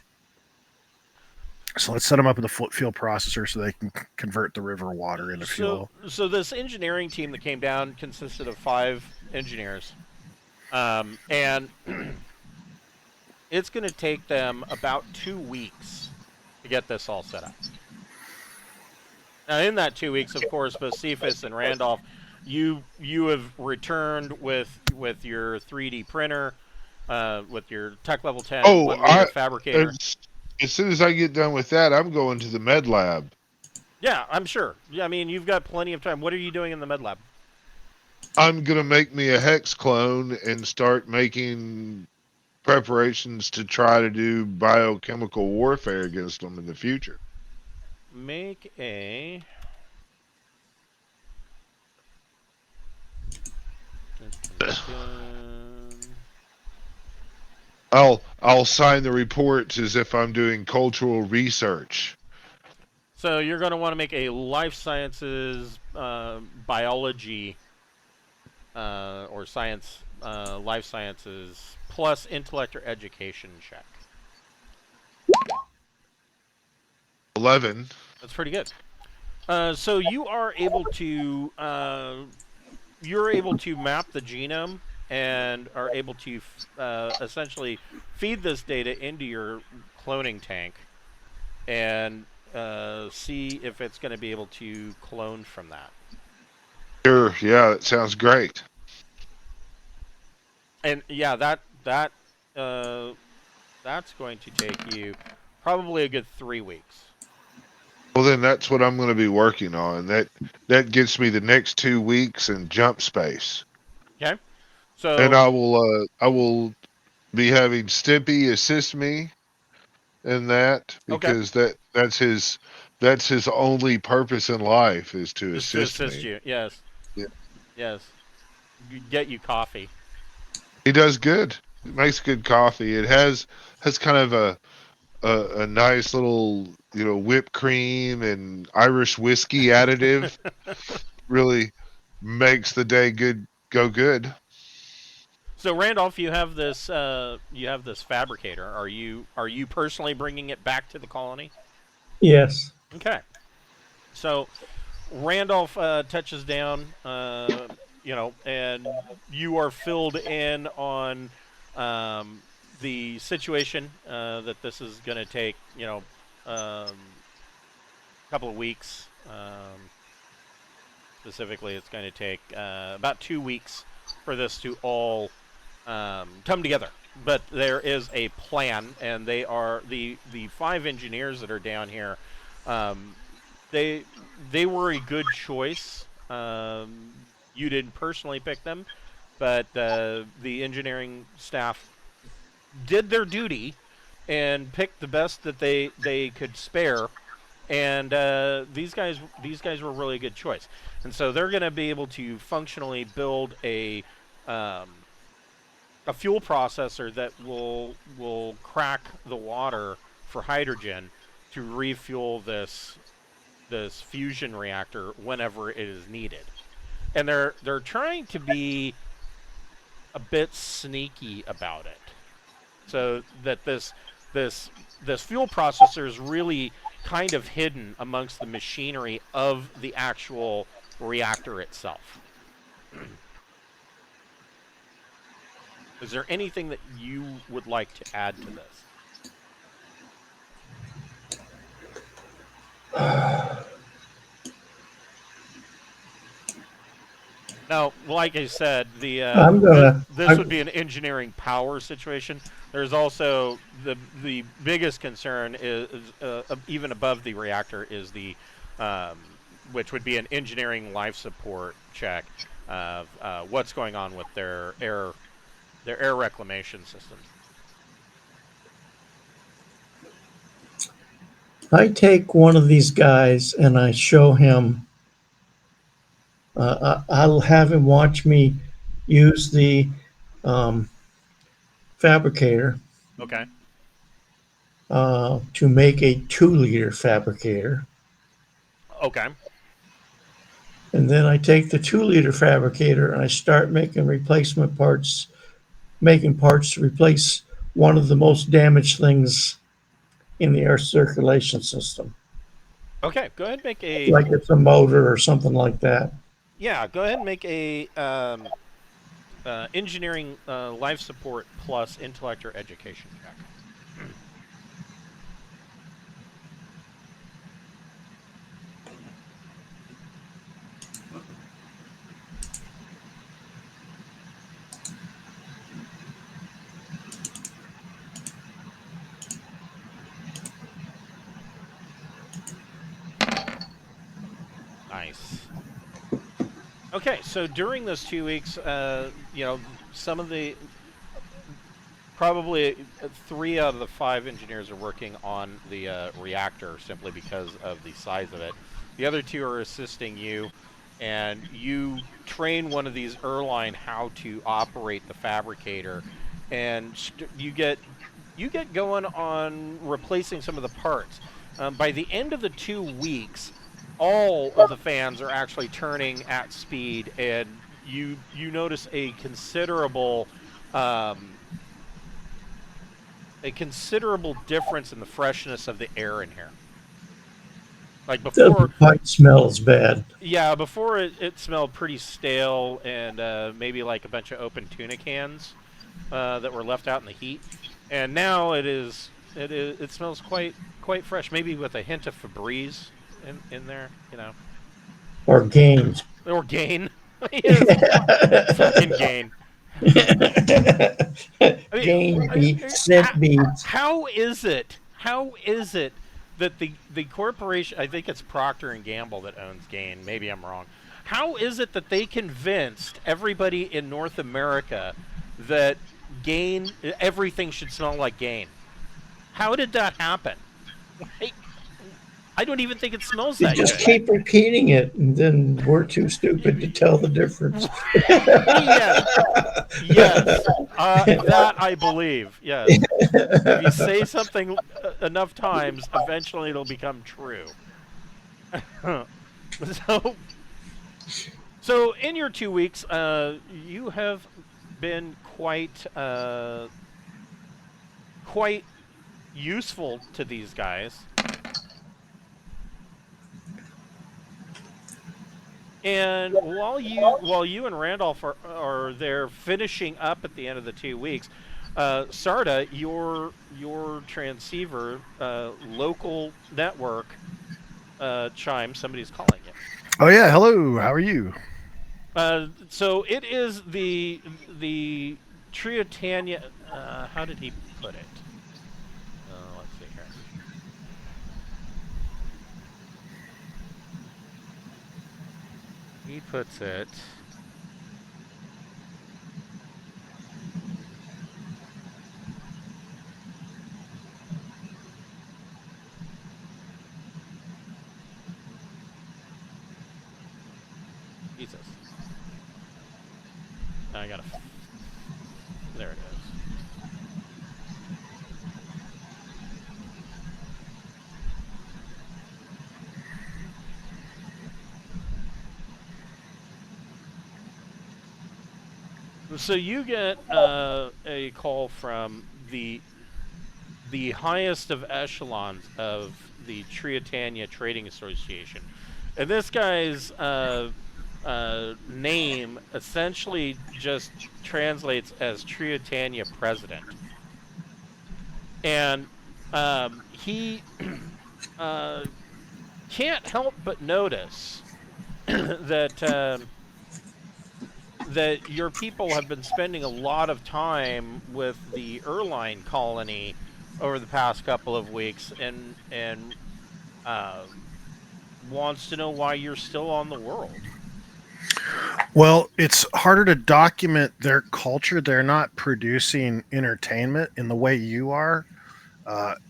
So let's set them up with a fuel processor so they can convert the river water into fuel.
So this engineering team that came down consisted of 5 engineers, and it's going to take them about 2 weeks to get this all set up. Now, in that 2 weeks, of course, both Cephas and Randolph, you have returned with your 3D printer, with your tech level 10 fabricator.
As soon as I get done with that, I'm going to the med lab.
Yeah, I'm sure. Yeah, I mean, you've got plenty of time. What are you doing in the med lab?
I'm going to make me a Haix clone and start making preparations to try to do biochemical warfare against them in the future.
Make a...
I'll sign the reports as if I'm doing cultural research.
So you're going to want to make a life sciences, biology, or science, life sciences plus intellect or education check.
11.
That's pretty good. So you are able to map the genome and are able to essentially feed this data into your cloning tank and see if it's going to be able to clone from that.
Sure, yeah, that sounds great.
And yeah, that's going to take you probably a good 3 weeks.
Well, then that's what I'm going to be working on. That gets me the next 2 weeks in jump space.
Okay. So,
and I will be having Stimpy assist me in that, because that's his only purpose in life is to assist me.
You. Yes.
Yeah.
Yes. Get you coffee.
He does good. makes good coffee. It has kind of a nice little, whipped cream and Irish whiskey additive. Really makes the day go good.
So Randolph, you have this fabricator. Are you personally bringing it back to the colony?
Yes.
Okay. So Randolph touches down, and you are filled in on the situation that this is going to take, a couple of weeks. Specifically, it's going to take about 2 weeks for this to all come together. But there is a plan, and they are the 5 engineers that are down here. They they were a good choice. You didn't personally pick them, but the engineering staff did their duty and picked the best that they could spare. And these guys were really a good choice. And so they're going to be able to functionally build a fuel processor that will crack the water for hydrogen to refuel this fusion reactor whenever it is needed. And they're trying to be a bit sneaky about it, so that this fuel processor is really kind of hidden amongst the machinery of the actual reactor itself. Is there anything that you would like to add to this? Now, like I said, this would be an engineering power situation. There's also the biggest concern is even above the reactor is the which would be an engineering life support check of what's going on with their air reclamation systems.
I take one of these guys and I show him. I'll have him watch me use the fabricator.
Okay.
To make a 2-liter fabricator.
Okay.
And then I take the 2-liter fabricator and I start making replacement parts, making parts to replace one of the most damaged things in the air circulation system.
Okay, go ahead and make a...
Like it's a motor or something like that.
Yeah, go ahead and make a engineering life support plus intellect or education check. Nice. Okay, so during those 2 weeks, some of the probably 3 out of the 5 engineers are working on the reactor simply because of the size of it. The other 2 are assisting you, and you train one of these Erline how to operate the fabricator, and you get going on replacing some of the parts. By the end of the 2 weeks, all of the fans are actually turning at speed, and you notice a considerable difference in the freshness of the air in here. Like before,
the pipe smells bad.
Yeah, before it smelled pretty stale and maybe like a bunch of open tuna cans that were left out in the heat. And now it smells quite fresh, maybe with a hint of Febreze in there,
Or Gain.
Or Gain. Fucking Gain.
Scent beads.
How is it that the corporation, I think it's Procter and Gamble that owns Gain, maybe I'm wrong. How is it that they convinced everybody in North America that Gain, everything should smell like Gain? How did that happen? I don't even think it smells that good.
You just keep repeating it, and then we're too stupid to tell the difference.
Yeah. Yes, that I believe. Yes, if you say something enough times, eventually it'll become true. so, so in your 2 weeks, you have been quite useful to these guys. And while you and Randolph are there finishing up at the end of the 2 weeks, Sarda, your transceiver local network chime. Somebody's calling you.
Oh yeah, hello. How are you?
So it is the Treotania. How did he put it? Let's see here. He puts it. Jesus. I gotta. There it is. So you get a call from the highest of echelons of the Treotania Trading Association, and this guy's name essentially just translates as Treotania President, and he can't help but notice that. That your people have been spending a lot of time with the Erline colony over the past couple of weeks, and wants to know why you're still on the world.
Well, it's harder to document their culture. They're not producing entertainment in the way you are.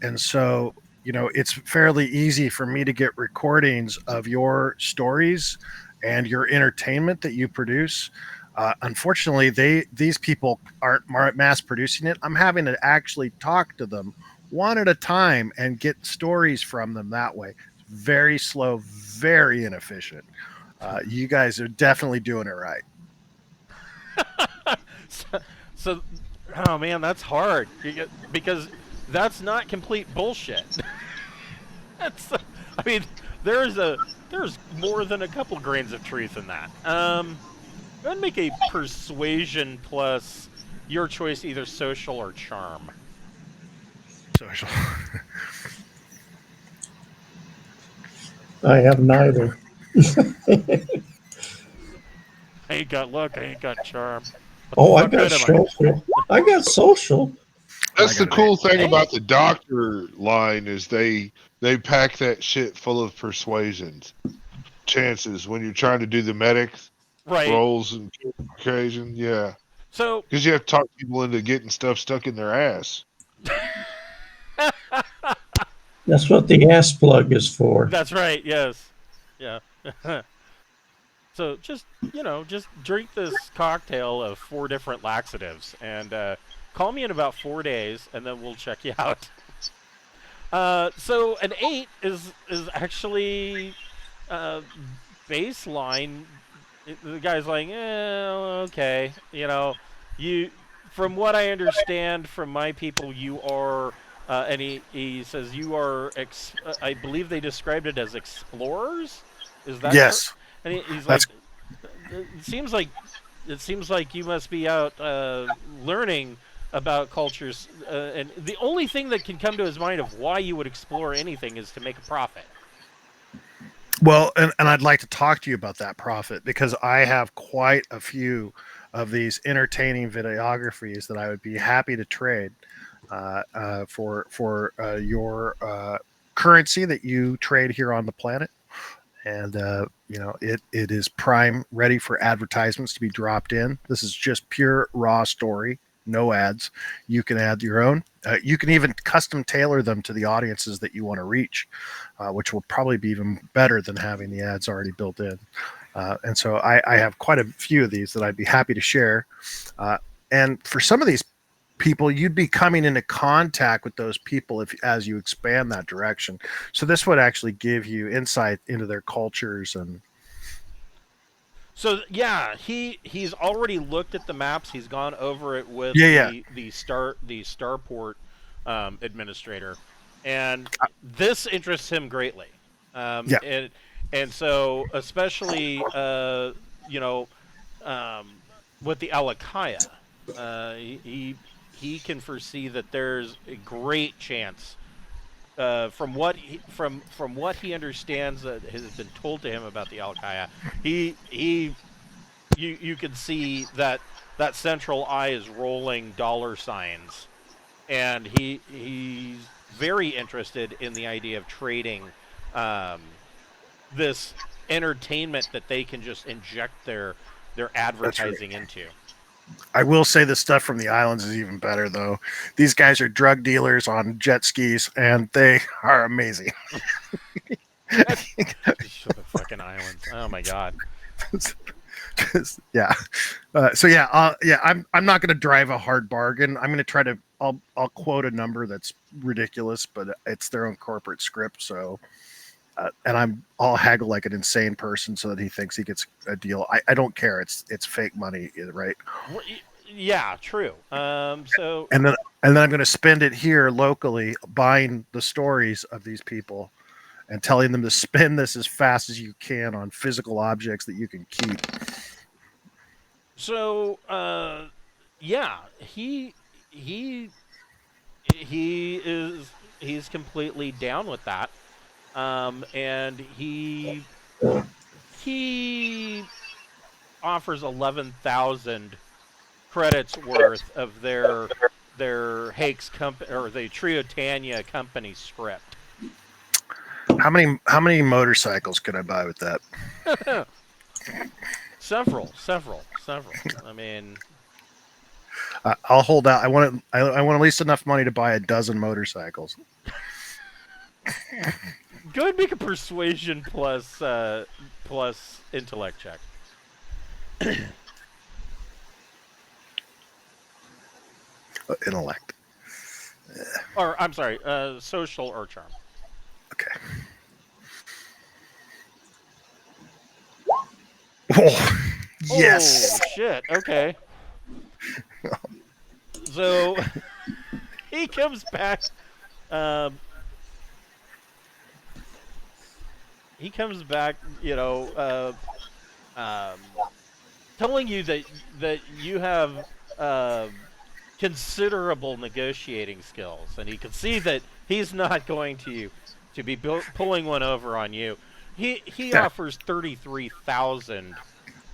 And so, it's fairly easy for me to get recordings of your stories and your entertainment that you produce. Unfortunately, these people aren't mass producing it. I'm having to actually talk to them one at a time and get stories from them that way. Very slow, very inefficient. You guys are definitely doing it right.
so, oh man, that's hard because that's not complete bullshit. That's, I mean, there's more than a couple grains of truth in that. Go ahead and make a persuasion plus your choice, either social or charm.
Social.
I have neither.
I ain't got luck. I ain't got charm.
Oh, I got social. I got social.
That's the cool thing
Hey.
about the doctor line is they pack that shit full of persuasions. Chances when you're trying to do the medic
Right.
roles and occasion, yeah.
So
Because you have to talk people into getting stuff stuck in their ass.
That's what the ass plug is for.
that's right. Yes. Yeah. So just drink this cocktail of 4 different laxatives and call me in about 4 days, and then we'll check you out. So an 8 is actually baseline. The guy's like, okay, you. From what I understand from my people, you are, and he says you are. I believe they described it as explorers. Is that
Yes?
And he's
That's
like, it seems like you must be out learning about cultures, and the only thing that can come to his mind of why you would explore anything is to make a profit.
Well, and I'd like to talk to you about that profit because I have quite a few of these entertaining videographies that I would be happy to trade for your currency that you trade here on the planet. And it is prime, ready for advertisements to be dropped in. This is just pure raw story, no ads. You can add your own. You can even custom tailor them to the audiences that you want to reach, which will probably be even better than having the ads already built in. And so I have quite a few of these that I'd be happy to share. And for some of these people, you'd be coming into contact with those people as you expand that direction. So this would actually give you insight into their cultures. And
so yeah, he's already looked at the maps. He's gone over it with
Yeah.
the starport administrator, and this interests him greatly.
Yeah.
And so especially you know, with the Alakaya, he can foresee that there's a great chance, from what he understands that has been told to him about the Alakaya, you can see that that central eye is rolling dollar signs, and he's very interested in the idea of trading this entertainment that they can just inject their advertising into.
I will say the stuff from the islands is even better, though. These guys are drug dealers on jet skis, and they are amazing.
The fucking islands! Oh my god!
Yeah. I'm not going to drive a hard bargain. I'm going to try to. I'll quote a number that's ridiculous, but it's their own corporate script. So, and I'll haggle like an insane person so that he thinks he gets a deal. I don't care. It's fake money, right?
Yeah, true. So
and then I'm going to spend it here locally, buying the stories of these people, and telling them to spin this as fast as you can on physical objects that you can keep.
So, yeah, he's completely down with that. And he offers 11,000 credits worth of their Haix company, or the Treotania company script.
How many motorcycles could I buy with that?
Several. I mean,
I'll hold out. I want at least enough money to buy a dozen motorcycles.
go ahead and make a persuasion plus intellect check.
Intellect.
Or I'm sorry, social or charm.
Okay. Oh, yes.
Oh, shit. Okay. So he comes back. Telling you that you have considerable negotiating skills, and he can see that he's not going to be pulling one over on you. He offers 33,000.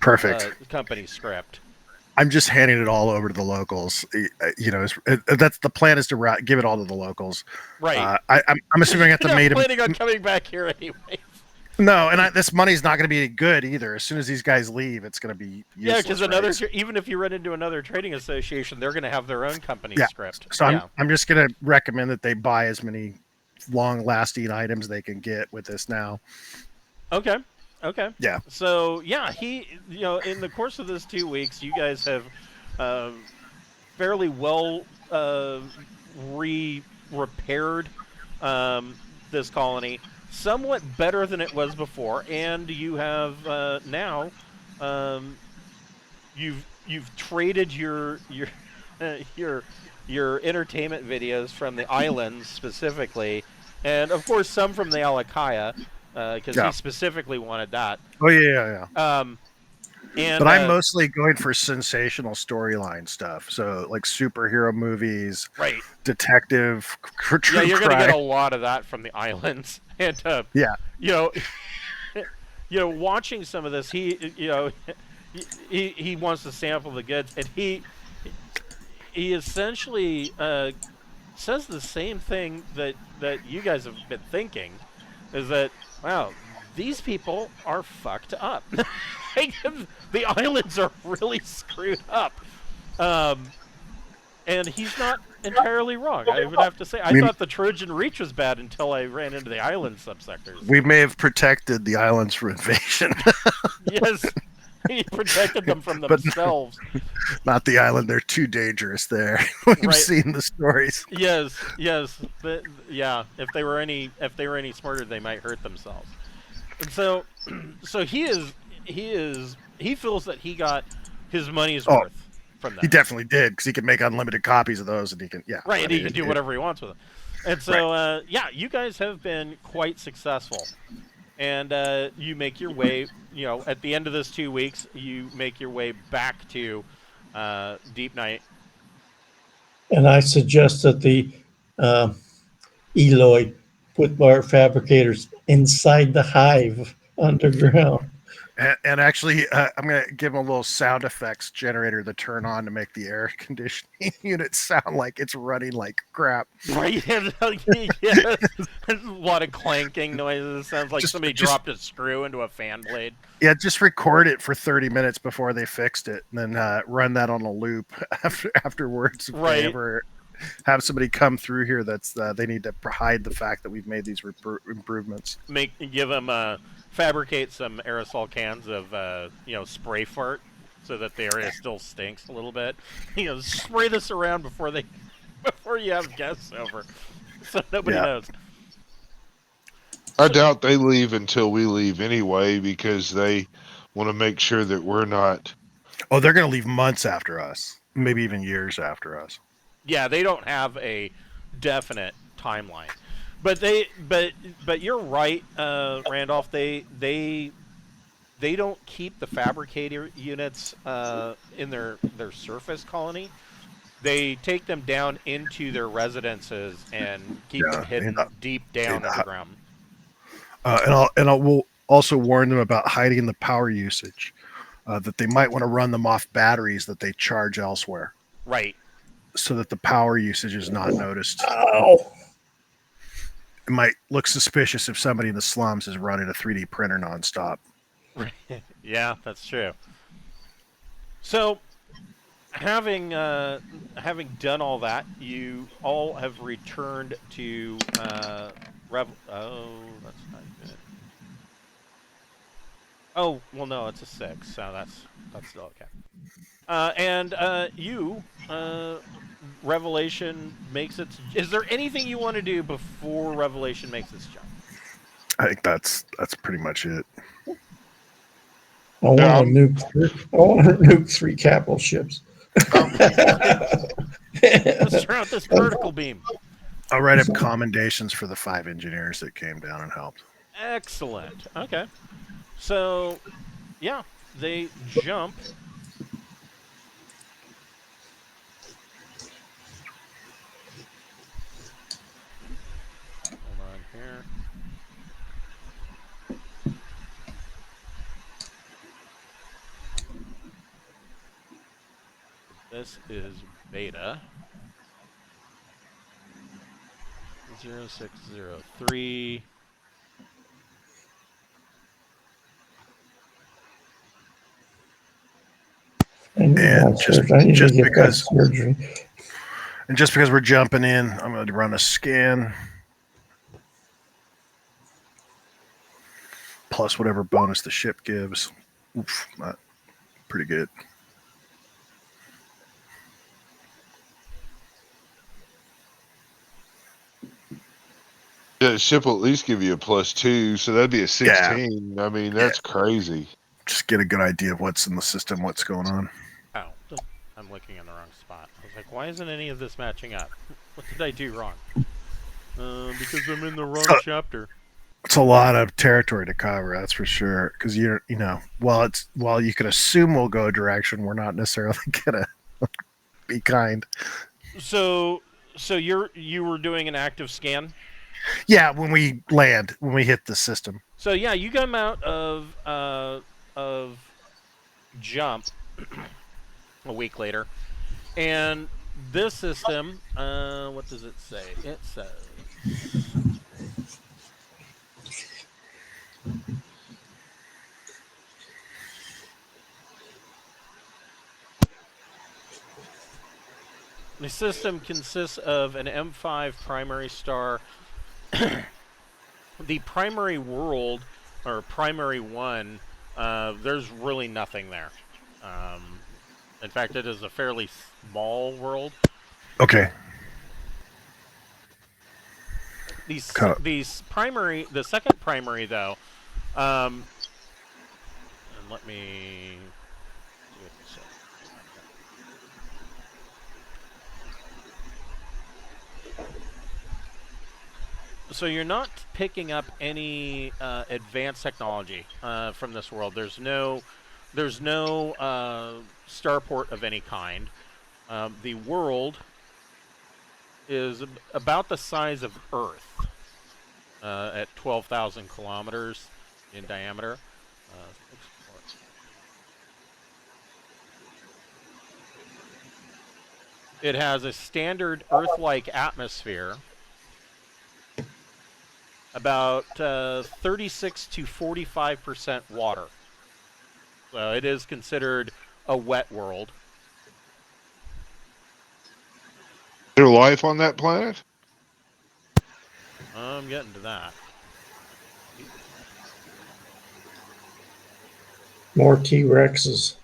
Perfect.
Company script.
I'm just handing it all over to the locals. That's the plan, is to give it all to the locals.
Right.
I'm assuming I have to
You're
made
not planning on coming back here anyway.
No, and this money's not going to be good either. As soon as these guys leave, it's going to be useless.
Yeah, because even if you run into another trading association, they're going to have their own company script.
So I'm just going to recommend that they buy as many long-lasting items they can get with this now.
Okay.
Yeah.
So yeah, in the course of this 2 weeks, you guys have fairly well repaired this colony, somewhat better than it was before, and you have now you've traded your entertainment videos from the islands specifically, and of course some from the Alakaya. Because he specifically wanted that.
Oh yeah.
But
I'm mostly going for sensational storyline stuff. So like superhero movies,
right?
Detective.
Yeah, you're going to get a lot of that from the islands. And watching some of this, he wants to sample the goods, and he essentially says the same thing that you guys have been thinking, is that, wow, these people are fucked up. The islands are really screwed up. And he's not entirely wrong. I would have to say, I thought the Trojan Reach was bad until I ran into the island subsectors.
We may have protected the islands from invasion.
Yes. He protected them from
But
themselves.
not the island. They're too dangerous there. We've
Right.
seen the stories.
Yes, yes, yeah. If they were any smarter, they might hurt themselves. And so, he feels that he got his money's
Oh,
worth from that.
He definitely did, because he can make unlimited copies of those, and he can, yeah.
Right,
I
and he
mean,
can do whatever he wants with them. And so, yeah, you guys have been quite successful. And you make your way, at the end of this 2 weeks, you make your way back to Deepnight.
And I suggest that the uh, Eloy put our fabricators inside the hive underground.
And actually, I'm going to give him a little sound effects generator to turn on to make the air conditioning unit sound like it's running like crap.
Right? Yes. A lot of clanking noises. It sounds like somebody dropped a screw into a fan blade.
Yeah, just record it for 30 minutes before they fixed it, and then run that on a loop afterwards. If
Right.
they ever have somebody come through here, they need to hide the fact that we've made these improvements.
Give them fabricate some aerosol cans of spray fart, so that the area still stinks a little bit. Spray this around before you have guests over, so nobody knows.
I doubt they leave until we leave anyway, because they want to make sure that we're not.
Oh, they're going to leave months after us, maybe even years after us.
Yeah, they don't have a definite timeline, but you're right, Randolph. They don't keep the fabricator units in their surface colony. They take them down into their residences and keep them hidden deep down underground.
And I will also warn them about hiding the power usage, that they might want to run them off batteries that they charge elsewhere.
Right.
So that the power usage is not noticed.
Ow.
It might look suspicious if somebody in the slums is running a 3D printer nonstop.
Right. Yeah, that's true. So, having done all that, you all have returned to Oh, that's not good. Oh, well, no, it's a 6, so that's still okay. And Revelation makes its. Is there anything you want to do before Revelation makes its jump?
I think that's pretty much it.
I want to nuke 3 capital ships.
Let's try out this vertical beam.
I'll write up commendations for the 5 engineers that came down and helped.
Excellent. Okay. So, yeah, they jump. Hold on here. This is beta 0603.
And just because we're jumping in, I'm going to run a scan plus whatever bonus the ship gives. Oof, not pretty good.
Yeah, the ship will at least give you a +2, so that'd be a 16. Yeah. I mean, that's crazy.
Just get a good idea of what's in the system, what's going on.
Oh, I'm looking in the wrong spot. I was like, why isn't any of this matching up? What did I do wrong? Because I'm in the wrong chapter.
It's a lot of territory to cover, that's for sure. Because while you can assume we'll go a direction, we're not necessarily gonna be kind.
So you were doing an active scan?
Yeah, when we land, when we hit the system.
So yeah, you come out of jump a week later, and this system, what does it say? It says the system consists of an M5 primary star. The primary world, or primary one, There's really nothing there. In fact, it is a fairly small world.
Okay.
The second primary though, and let me see what this says. So you're not picking up any advanced technology from this world. There's no starport of any kind. The world is about the size of Earth at 12,000 kilometers in diameter. It has a standard Earth-like atmosphere, about 36 to 45% water. So it is considered a wet world.
Is there life on that planet?
I'm getting to that.
More T-Rexes.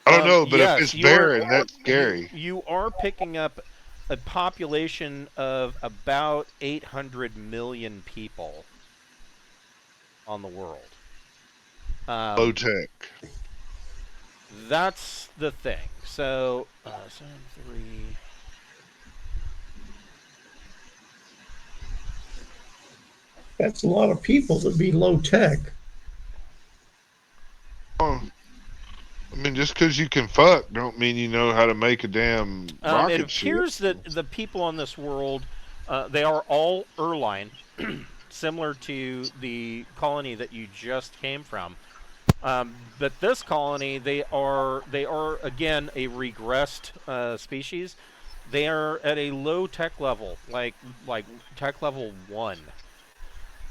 I don't know, but
yes,
if it's barren, that's scary.
You are picking up a population of about 800 million people on the world.
Low tech.
That's the thing. So, 3.
That's a lot of people to be low tech.
Oh, I mean, just because you can fuck, don't mean you know how to make a damn rocket
It appears that the people on this world, they are all Erline, similar to the colony that you just came from. But this colony, they are again a regressed species. They are at a low tech level, like tech level 1,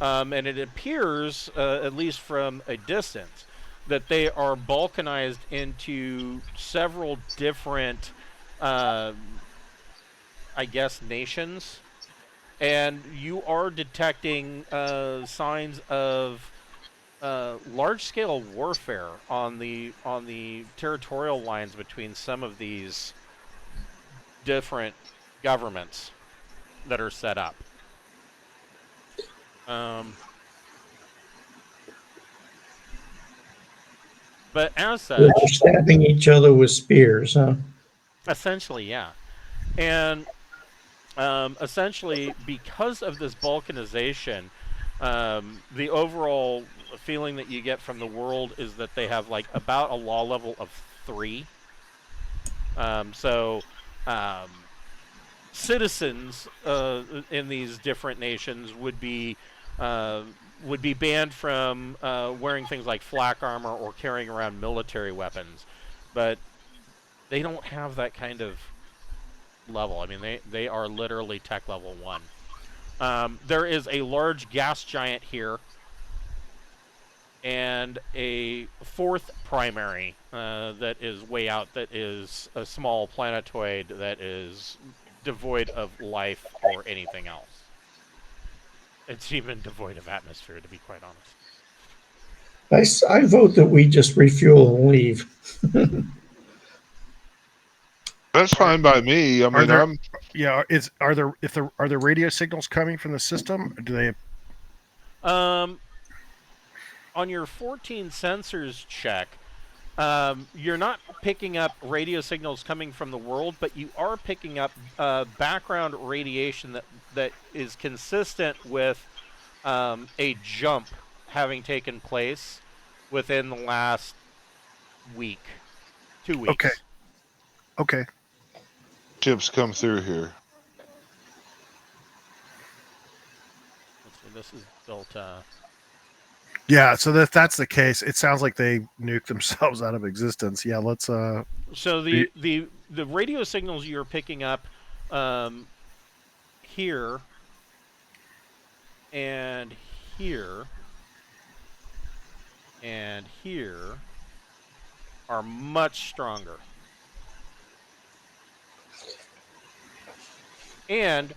and it appears, at least from a distance, that they are balkanized into several different, I guess, nations, and you are detecting signs of large-scale warfare on the territorial lines between some of these different governments that are set up. But as such,
They're stabbing each other with spears, huh?
essentially, yeah, and essentially because of this balkanization, the overall feeling that you get from the world is that they have like about a law level of 3. So citizens in these different nations would be banned from wearing things like flak armor or carrying around military weapons, but they don't have that kind of level. I mean, they are literally tech level 1. There is a large gas giant here, and a 4th primary that is way out, that is a small planetoid that is devoid of life or anything else. It's even devoid of atmosphere, to be quite honest.
I vote that we just refuel and leave.
That's fine by me. I mean,
are there radio signals coming from the system? Do they?
On your 14 sensors check, you're not picking up radio signals coming from the world, but you are picking up background radiation that is consistent with a jump having taken place within the last week, 2 weeks.
Okay.
Chips come through here.
Let's see, this is built.
Yeah, so if that's the case, it sounds like they nuked themselves out of existence. Yeah, let's.
So the radio signals you're picking up here and here and here are much stronger. And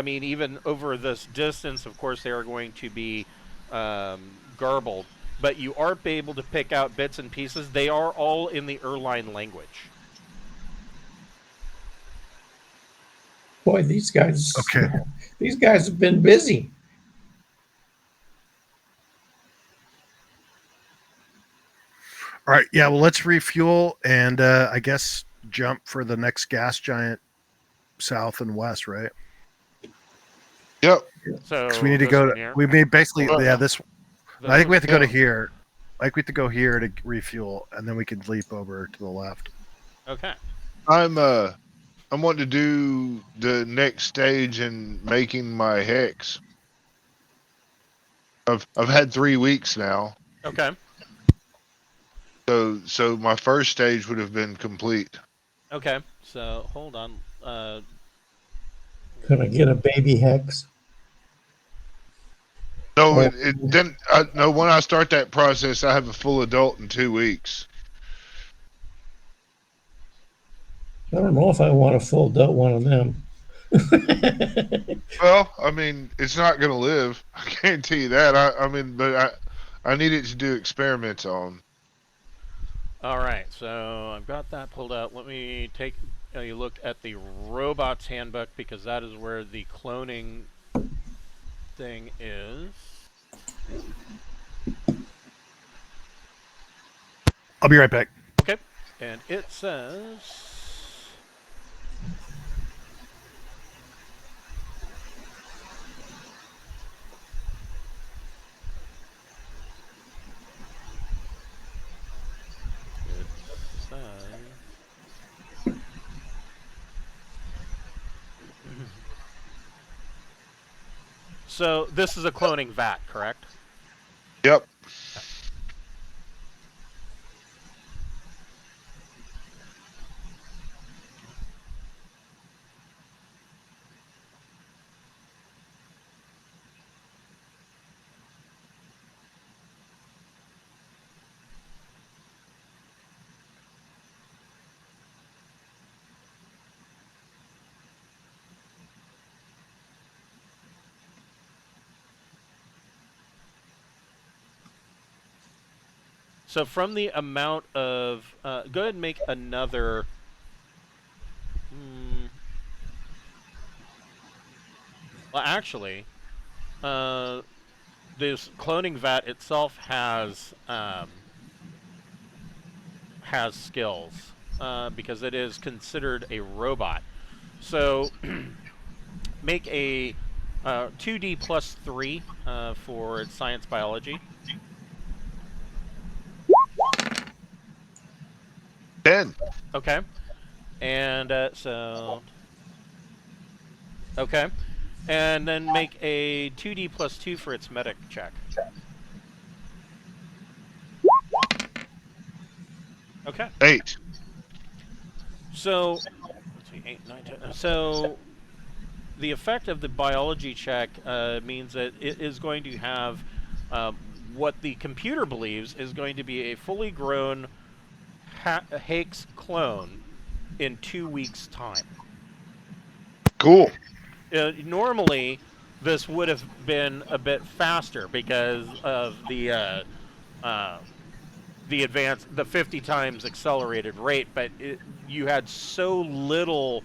even over this distance, of course, they are going to be garbled. but you are able to pick out bits and pieces. They are all in the Erline language.
Boy, these guys
Okay.
have been busy.
All right. Yeah. Well, let's refuel and I guess jump for the next gas giant south and west, right?
Yep.
So
Because we need to
this
go.
one here?
We may basically,
Well,
yeah. This.
This
I think we
one?
have to go to
Yeah.
here. Like we have to go here to refuel, and then we can leap over to the left.
Okay.
I'm wanting to do the next stage in making my hex. I've had 3 weeks now.
Okay.
So my first stage would have been complete.
Okay. So hold on.
Gonna get a baby Hex.
No,
Oh.
no. When I start that process, I have a full adult in 2 weeks.
I don't know if I want a full adult one of them.
Well, I mean, it's not going to live. I guarantee you that. I mean, but I need it to do experiments on.
All right. So I've got that pulled out. Let me take a look at the robots handbook because that is where the cloning thing is.
I'll be right back.
Okay. And it says. So this is a cloning vat, correct?
Yep.
So from the amount of, go ahead and make another. Well, actually, this cloning vat itself has skills because it is considered a robot. So make a 2D plus 3 for its science biology.
10.
Okay. And so. Okay. And then make a 2D plus 2 for its medic check. Okay.
8.
So, let's see, 8, 9, 10. So, the effect of the biology check means that it is going to have what the computer believes is going to be a fully grown Haix clone in 2 weeks' time.
Cool.
Normally, this would have been a bit faster because of the advanced, the 50 times accelerated rate, but you had so little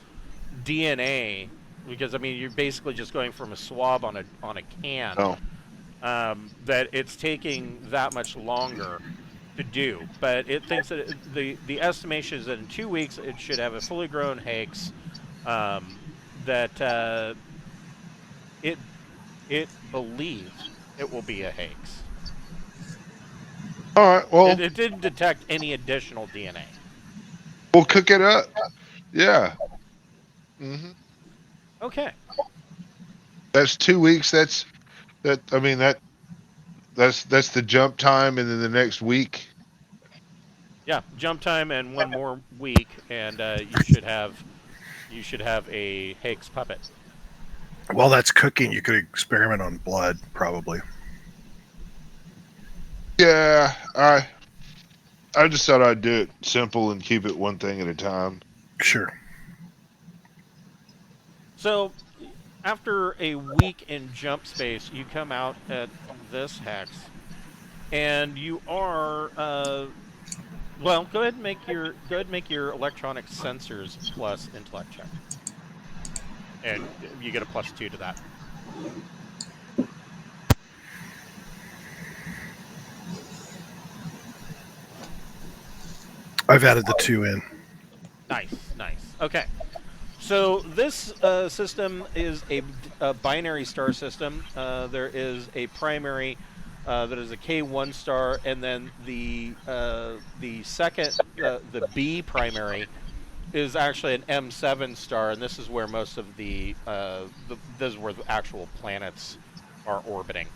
DNA because I mean you're basically just going from a swab on a can
Oh.
that it's taking that much longer to do. But it thinks that the estimation is that in 2 weeks it should have a fully grown Haix. That it believes it will be a Haix.
All right. Well,
It didn't detect any additional DNA.
we'll cook it up. Yeah. Mm-hmm.
Okay.
That's 2 weeks. That's that. I mean that's the jump time, and then the next week.
Yeah, jump time and one more week, and you should have a Haix puppet.
While that's cooking, you could experiment on blood, probably.
Yeah. I just thought I'd do it simple and keep it one thing at a time.
Sure.
So, after a week in jump space, you come out at this Haix, and you are well. Go ahead and make your electronic sensors plus intellect check, and you get a +2 to that.
I've added the 2 in.
Nice, nice. Okay. So this system is a binary star system. There is a primary that is a K1 star, and then the second, the B primary, is actually an M7 star, and this is where most of this is where the actual planets are orbiting.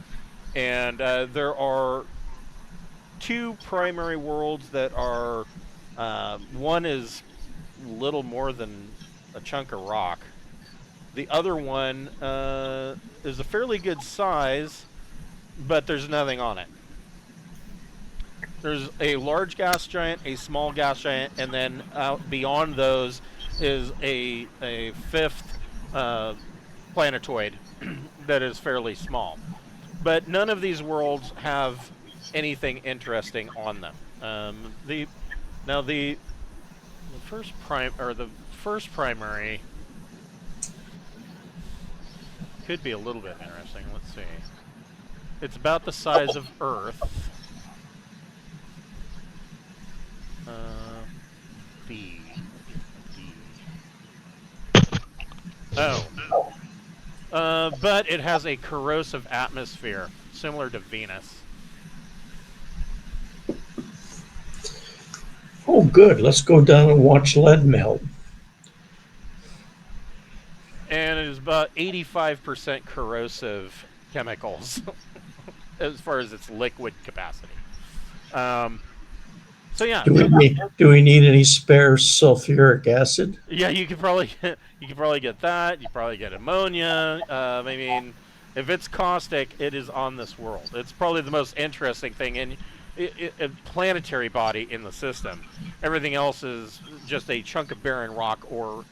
And there are 2 primary worlds that are one is little more than a chunk of rock. The other one is a fairly good size, but there's nothing on it. There's a large gas giant, a small gas giant, and then out beyond those is a fifth planetoid that is fairly small. But none of these worlds have anything interesting on them. The first primary could be a little bit interesting. Let's see. It's about the size of Earth. B. Oh. But it has a corrosive atmosphere, similar to Venus.
Oh, good. Let's go down and watch lead melt.
And it is about 85% corrosive chemicals as far as its liquid capacity. So yeah.
Do we need any spare sulfuric acid?
Yeah, you could probably get that. You probably get ammonia. I mean, if it's caustic, it is on this world. It's probably the most interesting thing in a planetary body in the system. Everything else is just a chunk of barren rock or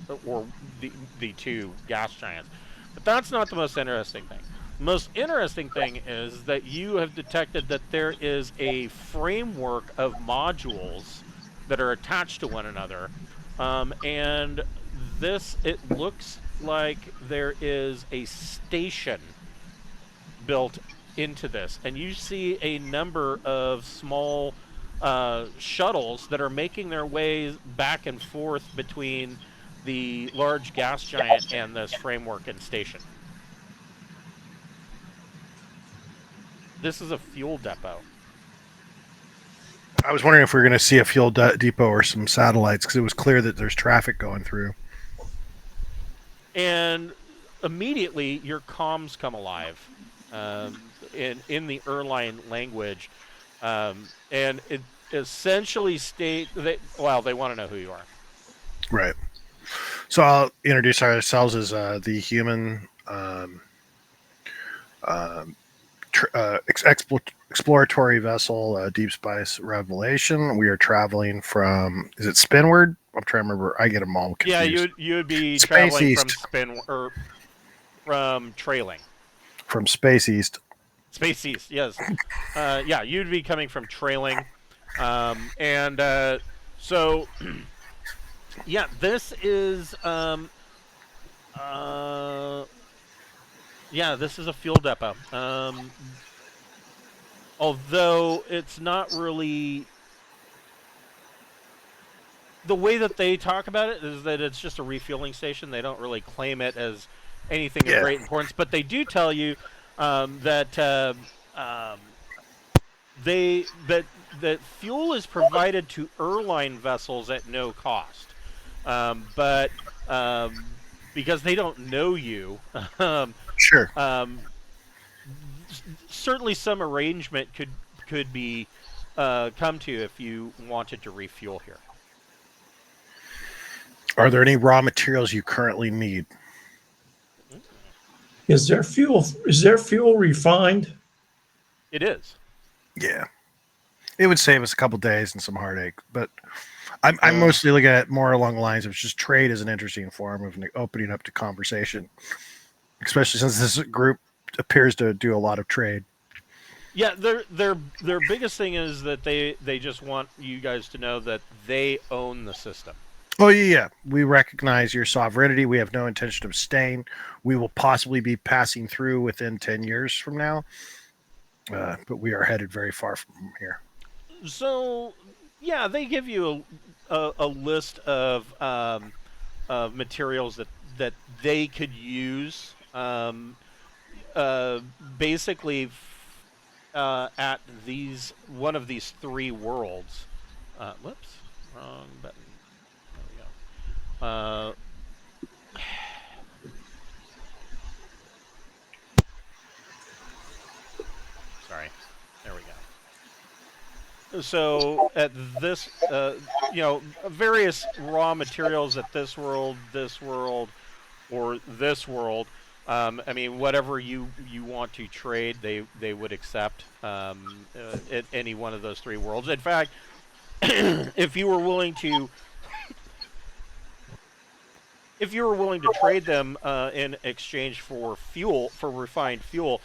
the 2 gas giants. But that's not the most interesting thing. The most interesting thing is that you have detected that there is a framework of modules that are attached to one another. And it looks like there is a station built into this. And you see a number of small shuttles that are making their way back and forth between the large gas giant and this framework and station. This is a fuel depot.
I was wondering if we were going to see a fuel depot or some satellites, because it was clear that there's traffic going through.
And immediately your comms come alive in the Erline language, and it essentially states that, well, they want to know who you are.
Right. So I'll introduce ourselves as the human exploratory vessel, Deep Spice Revelation. We are traveling from, is it Spinward? I'm trying to remember. I get them all confused.
Yeah, you would be
Space
traveling
East.
from trailing.
From Space East.
Space East, yes. Yeah, you'd be coming from trailing. So, yeah, this is this is a fuel depot. Although it's not really, the way that they talk about it is that it's just a refueling station. They don't really claim it as anything of great importance, but they do tell you that fuel is provided to Erline vessels at no cost. But because they don't know you,
Sure.
Certainly some arrangement could be come to if you wanted to refuel here.
Are there any raw materials you currently need?
Is their fuel refined?
It is.
Yeah. It would save us a couple days and some heartache, but I'm mostly looking at more along the lines of just trade as an interesting form of opening up to conversation, especially since this group appears to do a lot of trade.
Yeah, their biggest thing is that they just want you guys to know that they own the system.
Oh yeah, we recognize your sovereignty. We have no intention of staying. We will possibly be passing through within 10 years from now, but we are headed very far from here.
So, yeah, they give you a list of materials that they could use. Basically, at these one of these three worlds. Whoops, wrong button. There we go. Sorry. There we go. So at this, various raw materials at this world, or this world. I mean, whatever you want to trade, they would accept at any one of those three worlds. In fact, if you were willing to trade them in exchange for fuel, for refined fuel,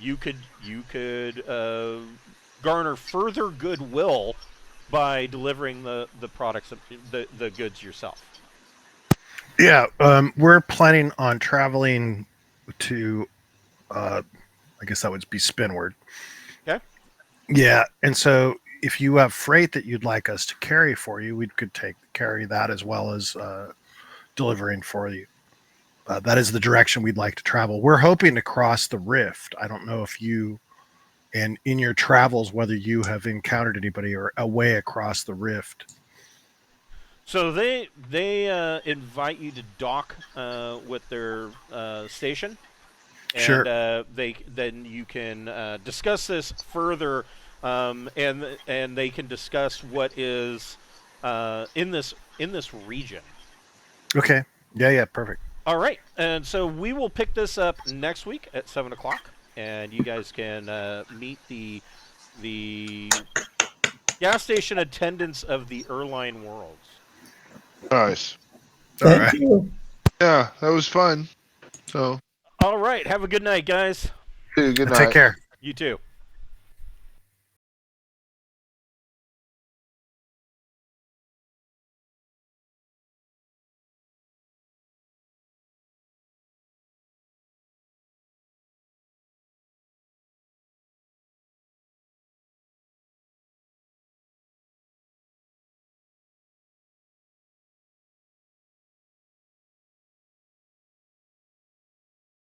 you could garner further goodwill by delivering the products, the goods yourself.
Yeah, we're planning on traveling to, I guess that would be Spinward.
Okay.
Yeah, and so if you have freight that you'd like us to carry for you, we could carry that as well as delivering for you. That is the direction we'd like to travel. We're hoping to cross the rift. I don't know if you, and in your travels, whether you have encountered anybody or a way across the rift.
So they invite you to dock with their station, and
Sure.
then you can discuss this further, and they can discuss what is in this region.
Okay. Yeah, perfect.
All right, and so we will pick this up next week at 7:00, and you guys can meet the gas station attendants of the Erline worlds.
Nice.
Thank you.
Yeah, that was fun. So,
All right, have a good night, guys.
good night.
Take care.
You too.